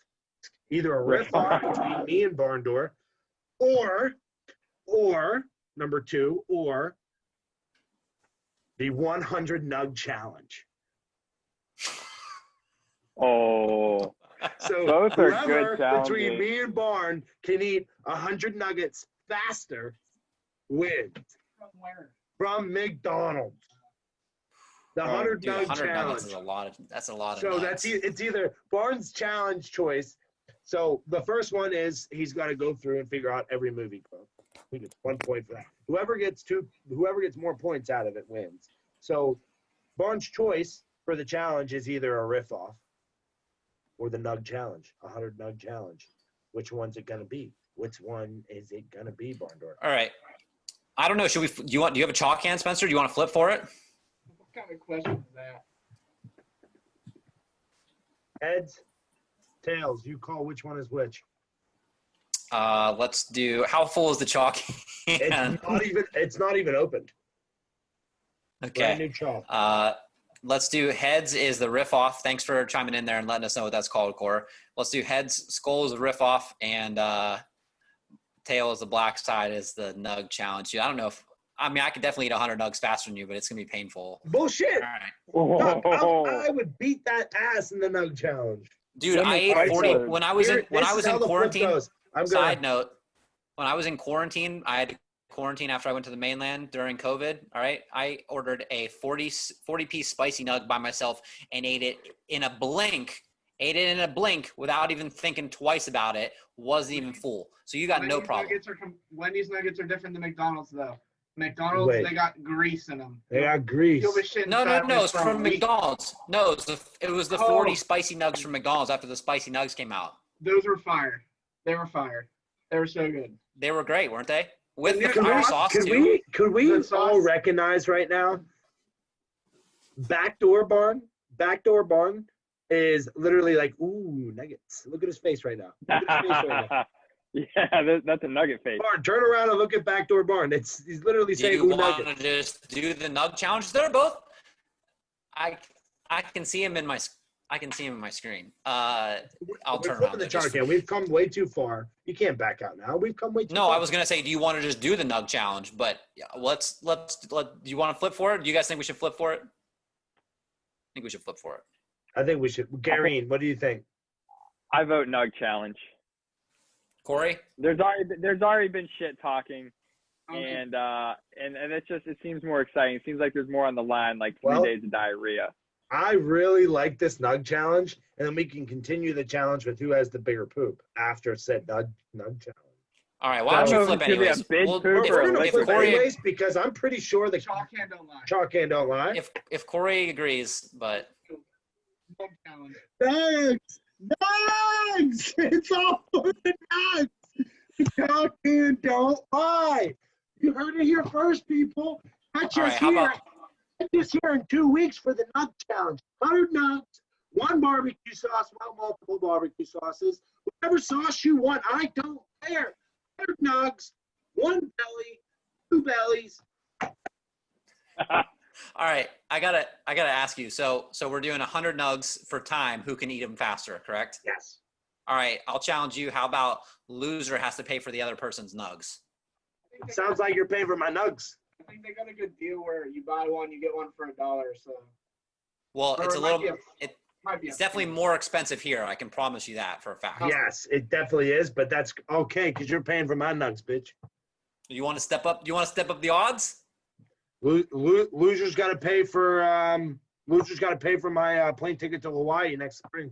Either a riff off between me and Barndor, or number 2, or the 100 nug challenge. Oh. So Both are whoever good challenges. between me and Barn can eat 100 nuggets faster wins. From where? From McDonald's. The 100 Dude, nug 100 challenge. nuggets is a lot. That's a lot of So nugs. it's either Barnes' challenge choice So the first one is he's got to go through and figure out every movie quote. He gets 1 point for that. Whoever gets more points out of it wins. So Barnes' choice for the challenge is either a riff off or the nug challenge, 100 nug challenge. Which one's it gonna be? Which one is it gonna be, Barndor? All right. I don't know. Do you have a chalk hand, Spencer? Do you want to flip for it? What kind of question is that? Heads, tails. You call which one is which. Let's do. How full is the chalk hand? It's not even opened. Brand Okay. new chalk. Let's do heads is the riff off. Thanks for chiming in there and letting us know what that's called, Core. Let's do heads, skull is the riff off, and tail is the black side is the nug challenge. Dude, I don't know if I could definitely eat 100 nugs faster than you, but it's gonna be painful. Bullshit. All right. Doc, I would beat that ass in the nug challenge. Dude, I ate 40 when I was in quarantine. Side note, when I was in quarantine, I had to quarantine after I went to the mainland during COVID. All right. I ordered a 40 piece spicy nug by myself and ate it in a blink without even thinking twice about it. Wasn't even full. So you got no problem. Wendy's nuggets are different than McDonald's though. McDonald's, they got grease in them. They got grease. No. It's from McDonald's. No, it was the 40 spicy nugs from McDonald's after the spicy nugs came out. Those were fire. They were fire. They were so good. They were great, weren't they? With the fire sauce too. Could we all recognize right now? Backdoor Barn is literally like, ooh, nuggets. Look at his face right now. Look at his face right now. Yeah, that's a nugget face. Barn, turn around and look at Backdoor Barn. He's literally saying, ooh, nuggets. Do you want to just do the nug challenge? They're both. I can see him in my screen. I'll turn around. The chart again. We've come way too far. You can't back out now. We've come way too far. No, I was gonna say, do you want to just do the nug challenge? But yeah, let's. Do you want to flip for it? Do you guys think we should flip for it? I think we should flip for it. I think we should. Garin, what do you think? I vote nug challenge. Corey? There's already been shit talking, and it seems more exciting. It seems like there's more on the line, like 3 days of diarrhea. I really like this nug challenge, and then we can continue the challenge with who has the bigger poop after said nug challenge. All right, why don't you flip anyways? We're gonna flip anyways because I'm pretty sure the chalk hand don't lie. Chalk hand don't lie. If Corey agrees, but Nug challenge. Nugs! It's all for the nugs! The chalk hand don't lie! You heard it here first, people. Not just here. Just here in 2 weeks for the nug challenge. 100 nugs, 1 barbecue sauce, well, multiple barbecue sauces. Whatever sauce you want, I don't care. 100 nugs, 1 belly, 2 bellies. All right, I gotta ask you. So we're doing 100 nugs for time. Who can eat them faster? Correct? Yes. All right, I'll challenge you. How about loser has to pay for the other person's nugs? Sounds like you're paying for my nugs. I think they got a good deal where you buy one, you get one for $1. So. Well, it's it's definitely more expensive here. I can promise you that for a fact. Yes, it definitely is, but that's okay because you're paying for my nugs, bitch. You want to step up? You want to step up the odds? Losers got to pay for my plane ticket to Hawaii next spring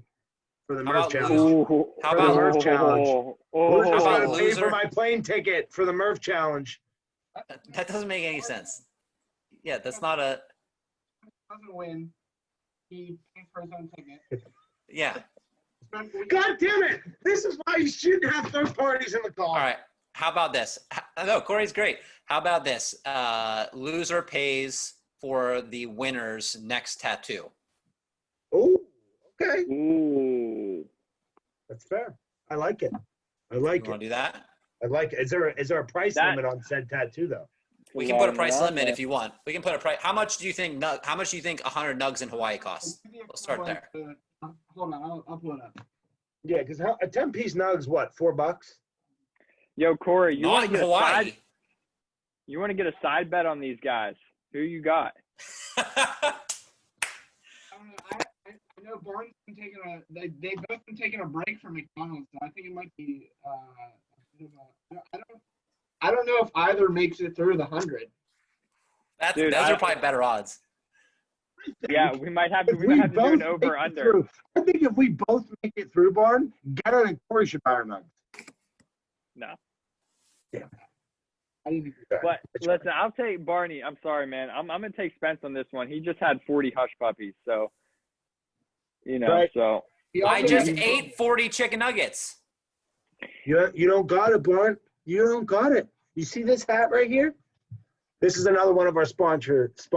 for the Murph challenge. How about Murph challenge? Losers got to pay for loser? my plane ticket for the Murph challenge. That doesn't make any sense. Yeah, that's not a. Doesn't win. He pays for his own ticket. Yeah. God damn it! This is why you shouldn't have third parties in the car. All right. How about this? No, Corey's great. How about this? Loser pays for the winner's next tattoo. Oh, okay. Ooh. That's fair. I like it. I like You want to do that? I like it. Is there a price limit on said tattoo though? We can put a price limit if you want. We can put a price. How much do you think 100 nugs in Hawaii costs? We'll start there. Hold on, I'll pull it up. Yeah, because a 10-piece nug's what, $4? Yo, Corey, you want Not to in get Hawaii. a side? You want to get a side bet on these guys? Who you got? I know Barney's been taking they've both been taking a break from McDonald's, so I think it might be I don't know if either makes it through the 100. Those are probably better odds. Yeah, we might have to do an over under. I think if we both make it through, Barn, Garin and Cory should buy our nuggets. No. Yeah. But listen, I'll take Barney. I'm sorry, man. I'm gonna take Spence on this one. He just had 40 hush puppies, so Right. so I just ate 40 chicken nuggets. You don't got it, Barn. You don't got it. You see this hat right here? This is another one of our sponsors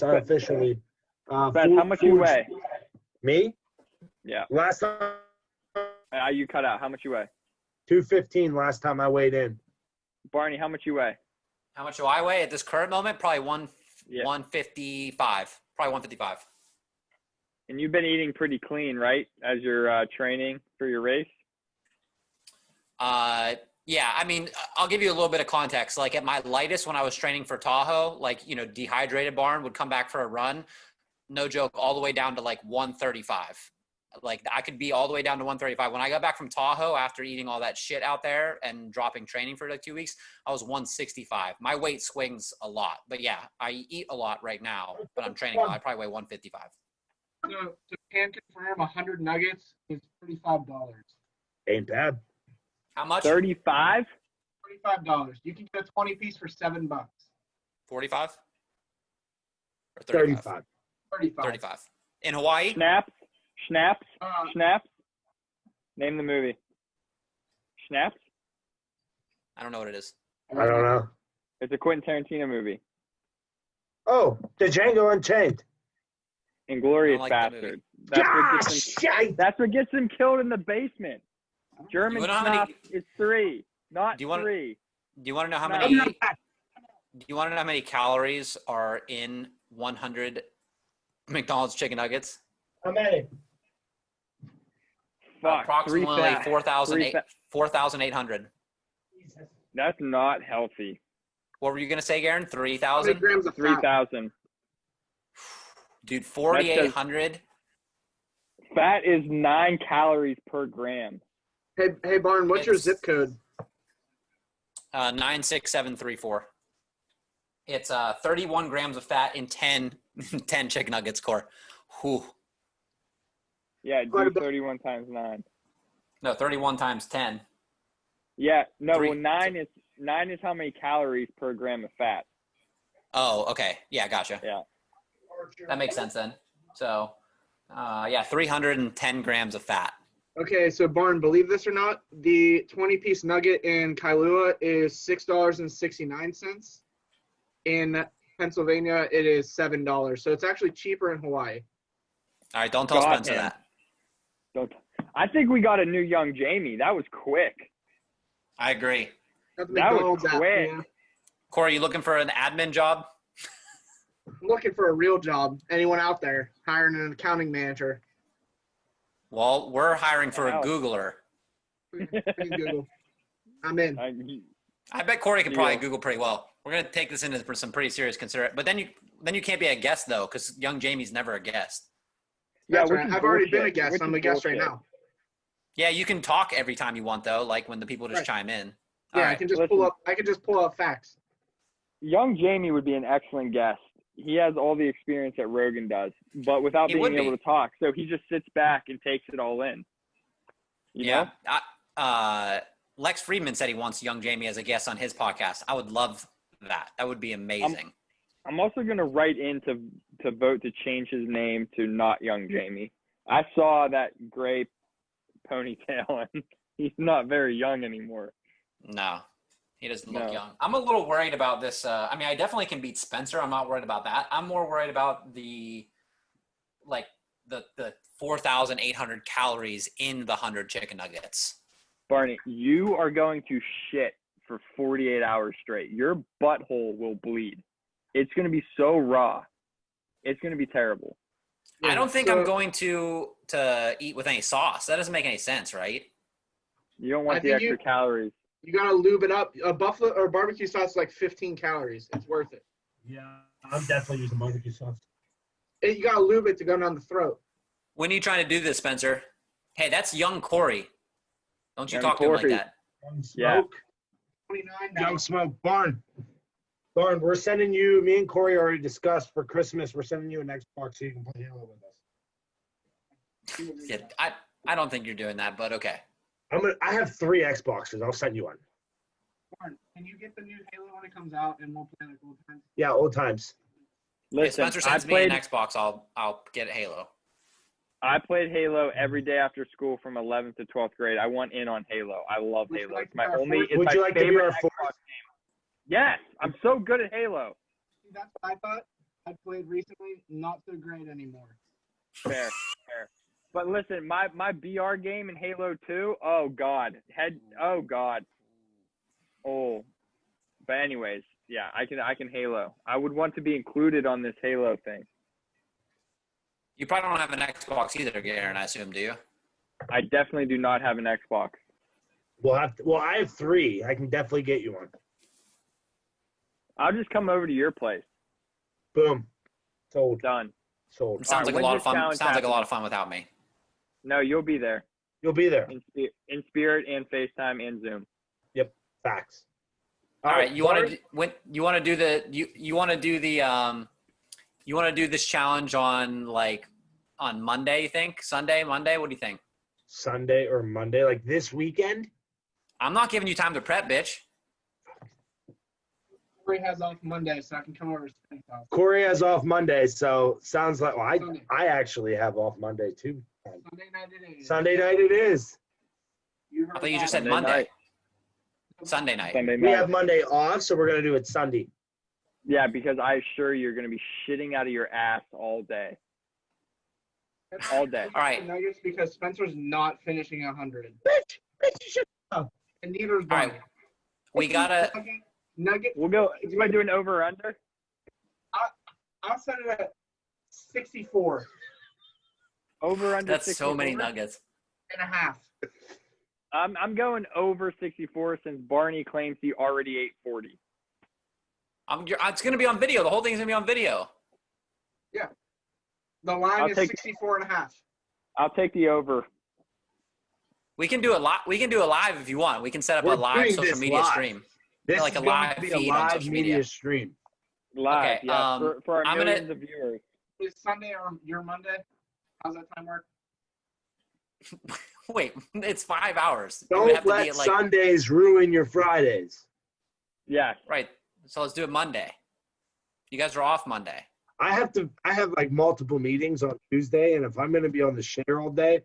unofficially. Spence, how much you weigh? Me? Yeah. Last time, You cut out. How much you weigh? 215 last time I weighed in. Barney, how much you weigh? How much do I weigh at this current moment? Probably 155. Probably 155. And you've been eating pretty clean, right? As you're training for your race? Yeah, I mean, I'll give you a little bit of context. Like at my lightest when I was training for Tahoe, like, dehydrated Barn would come back for a run. No joke, all the way down to like 135. Like I could be all the way down to 135. When I got back from Tahoe after eating all that shit out there and dropping training for like 2 weeks, I was 165. My weight swings a lot, but yeah, I eat a lot right now, but I'm training. I probably weigh 155. So can confirm 100 nuggets is $35. Ain't bad. How much? 35? $35. You can get a 20 piece for $7. 45? Or 35? 35. 35. In Hawaii? Snaps. Name the movie. Snaps? I don't know what it is. I don't know. It's a Quentin Tarantino movie. Oh, the Django Unchained. Inglourious like that movie. Bastards. That's what gets him killed in the basement. German You wanna know how snuff is 3, not Do you wanna- 3. Do you want to know how No. many? Do you want to know how many calories are in 100 McDonald's chicken nuggets? How many? Fuck. Approximately 4,800. That's not healthy. What were you gonna say, Garin? How many 3,000? grams of fat? 3,000. Dude, 4,800. Fat is 9 calories per gram. Hey, Barn, what's your zip code? 96734. It's 31 grams of fat in 10 chicken nuggets, Core. Whew. Yeah, do 31 times 9. No, 31 times 10. Yeah, no, Three- well, 9 is how many calories per gram of fat. Oh, okay. Yeah, gotcha. Yeah. That makes sense then. So, 310 grams of fat. Okay, so Barn, believe this or not, the 20 piece nugget in Kailua is $6.69. In Pennsylvania, it is $7. So it's actually cheaper in Hawaii. All right, don't tell God, Spencer man. that. I think we got a new young Jamie. That was quick. I agree. That's That was McDonald's app, quick. man. Corey, you looking for an admin job? I'm looking for a real job. Anyone out there hiring an accounting manager? Well, we're hiring for a Alex. Googler. Please Google. I'm in. I bet Corey can probably Yeah. Google pretty well. We're gonna take this into some pretty serious consideration. But then you can't be a guest though, because young Jamie's never a guest. That's which right. is I've already been a bullshit. guest. Which I'm is a guest right bullshit. now. Yeah, you can talk every time you want though, like when the people just Right. chime in. Yeah, All I right. can just Listen. pull up. I can just pull up facts. Young Jamie would be an excellent guest. He has all the experience that Rogan does, but without He being would able be. to talk. So he just sits back and takes it all in. You know? Lex Friedman said he wants young Jamie as a guest on his podcast. I would love that. That would be amazing. I'm also going to write in to vote to change his name to not young Jamie. I saw that gray ponytail, and he's not very young anymore. No, he doesn't look No. young. I'm a little worried about this. I mean, I definitely can beat Spencer. I'm not worried about that. I'm more worried about the 4,800 calories in the 100 chicken nuggets. Barney, you are going to shit for 48 hours straight. Your butthole will bleed. It's going to be so raw. It's going to be terrible. I don't think So- I'm going to eat with any sauce. That doesn't make any sense, right? You don't I want the think extra you- calories. You gotta lube it up. A buffalo or barbecue sauce is like 15 calories. It's worth it. Yeah, I'm definitely using barbecue sauce. You gotta lube it to go down the throat. When are you trying to do this, Spencer? Hey, that's young Corey. Don't you Young talk to him like Corey. that. Young Yeah. Smoke. 29. Young Smoke. Barn. Barn, we're sending you, me and Cory already discussed for Christmas, we're sending you an Xbox so you can play Halo with us. Yeah, I don't think you're doing that, but okay. I have 3 Xboxes. I'll send you one. Warren, can you get the new Halo when it comes out and we'll play like old times? Yeah, old times. If Listen, Spencer sends me an Xbox, I'll get Halo. I played Halo every day after school from 11th to 12th grade. I want in on Halo. I love Would you Halo. like It's my to be our only. fourth? It's Would my you like to be favorite our Xbox fourth? game. Yes, I'm so good at Halo. That's what I thought. I played recently, not so great anymore. Fair. But listen, my BR game in Halo 2. Oh God, Oh God. Oh. But anyways, yeah, I can Halo. I would want to be included on this Halo thing. You probably don't have an Xbox either, Garin, I assume, do you? I definitely do not have an Xbox. Well, I have 3. I can definitely get you one. I'll just come over to your place. Boom. Sold. Done. Sold. It sounds All right, like a lot when's of fun. this Sounds challenge like a lot of fun without me. No, you'll be there You'll be there. in spirit and FaceTime and Zoom. Facts. All right, you want Barn? to you want to do the you want to do the you want to do this challenge on Monday? You think Sunday, Monday? What do you think? Sunday or Monday, like this weekend? I'm not giving you time to prep, bitch. Cory has off Monday, so I can come over to Spencer's house. Cory has off Monday, so sounds like Sunday. I actually have off Monday too. Sunday night it is. Sunday night it is. You heard I thought you just that. said Sunday Monday. night. Sunday night. Sunday We night. have Monday off, so we're gonna do it Sunday. Yeah, because I assure you, you're going to be shitting out of your ass all day. All day. All right. Nuggets because Spencer's not finishing 100. Bitch, you should. And neither is All right. Barney. We gotta. Nugget. We'll go. You want to do an over or under? I'll set it at 64 Over under. That's so 64? many nuggets. and a half. I'm going over 64 since Barney claims he already ate 40. It's gonna be on video. The whole thing's gonna be on video. The line I'll is take- 64 and a half. I'll take the over. We can do it live. We can do it live if you want. We can set up We're a live doing social this media live. stream. This Like is a going live to be feed a on live social media media. stream. Live, Okay, yeah, for our I'm gonna- millions of viewers. Is Sunday or your Monday? How's that time work? Wait, it's 5 hours. It would Don't have to be let at, Sundays ruin your Fridays. Yes. right. So let's do it Monday. You guys are off Monday. I have like multiple meetings on Tuesday, and if I'm going to be on the shitter all day,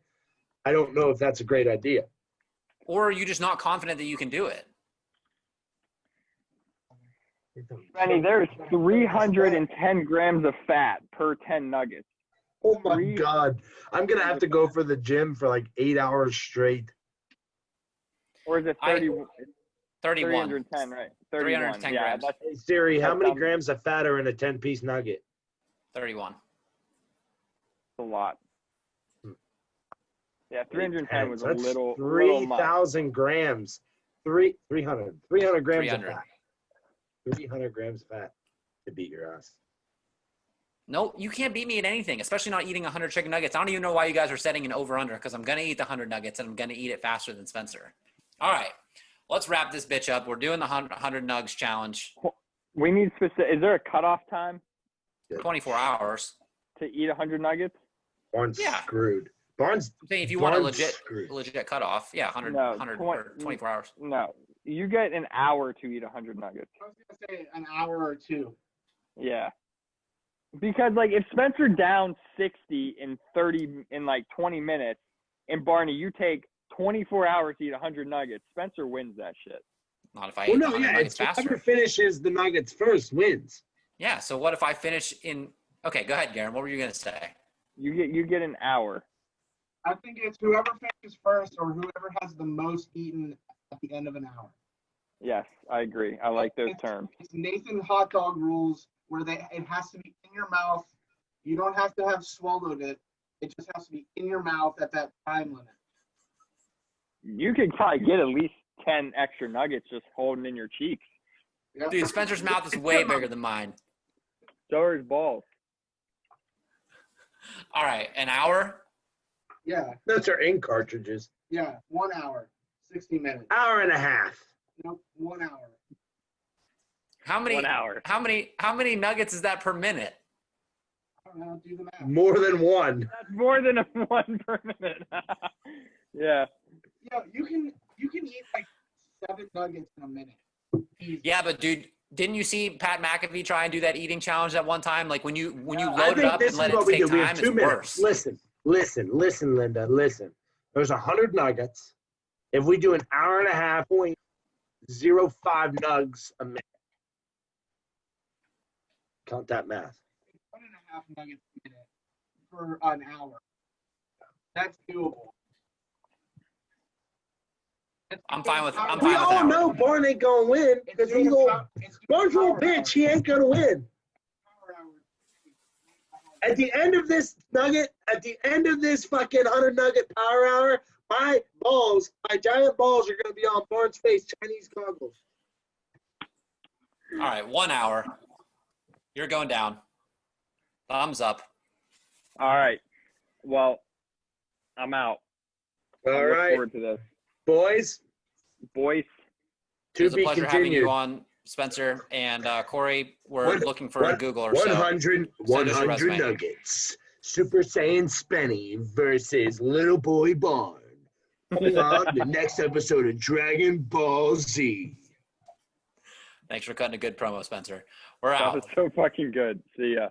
I don't know if that's a great idea. Or are you just not confident that you can do it? Benny, there's 310 grams of fat per 10 nuggets. Oh my God. I'm going to have to go for the gym for like 8 hours straight. Or is it 31. 310, right? 31. 310 yeah, grams. that's Hey Siri, how That many sounds- grams of fat are in a 10-piece nugget? 31. a lot. Hmm. Yeah, 310 was a That's little much. 3,000 grams. 300 grams 300. of fat. 300 grams of fat to beat your ass. No, you can't beat me at anything, especially not eating 100 chicken nuggets. I don't even know why you guys are setting an over-under because I'm going to eat the 100 nuggets and I'm going to eat it faster than Spencer. All right, let's wrap this bitch up. We're doing the 100 nugs challenge. We need specific. Is there a cutoff time 24 hours. to eat 100 nuggets? Barnes Yeah. screwed. Barnes, I'm saying if you want a Barnes legit screwed. cutoff, yeah, 100, No, 100 or 24 hours. No, you get an hour to eat 100 nuggets. I was going to say an hour or two. Yeah. Because like if Spencer down 60 in like 20 minutes, and Barney, you take 24 hours to eat 100 nuggets, Spencer wins that shit. Not if I Well, eat no, 100 yeah, nuggets it's whoever faster. finishes the nuggets first wins. Yeah, so what if I finish in – okay, go ahead, Garin. What were you going to say? You get an hour. I think it's whoever finishes first or whoever has the most eaten at the end of an hour. Yes, I agree. I like those It's- terms. It's Nathan hot dog rules where it has to be in your mouth. You don't have to have swallowed it. It just has to be in your mouth at that time limit. You could probably get at least 10 extra nuggets just holding in your cheeks. Yep. Dude, Spencer's mouth is way bigger than mine. So are his balls. All right, an hour? Yeah, Those are ink cartridges. yeah. 1 hour, 60 minutes. Hour and a half. Nope, 1 hour. How many? 1 hour. How many nuggets is that per minute? I don't know, do the math. More than one. That's more than a 1 per minute. Yeah. Yeah, you can eat like 7 nuggets in a minute. Easy. Yeah, but dude, didn't you see Pat McAfee try and do that eating challenge at one time? Like when you I load it think up this and let is it what we take do. We time, have it's 2 minutes. worse. Listen, Linda, listen. There's 100 nuggets. If we do an hour and a half, 0.05 nugs a minute. Count that math. 1.5 nuggets a minute for an hour. That's doable. I'm fine with. I'm We fine with an all hour. know Barn ain't gonna win because he's gonna. Barn's a little bitch. He ain't gonna win. At the end of this nugget, at the end of this fucking 100 nugget power hour, my giant balls are gonna be on Barn's face, Chinese goggles. All right, 1 hour. You're going down. Thumbs up. All right. Well, I'm out. All I look right, forward to this. boys. Boys. It To was a be pleasure having you continued. on, Spencer and Cory. We're looking for a Google or 100 Send us your 100 resume. nuggets. Super Saiyan Spenny versus Little Boy Barn. Hold on, the next episode of Dragon Ball Z. Thanks for cutting a good promo, Spencer. We're That out. was so fucking good. See ya.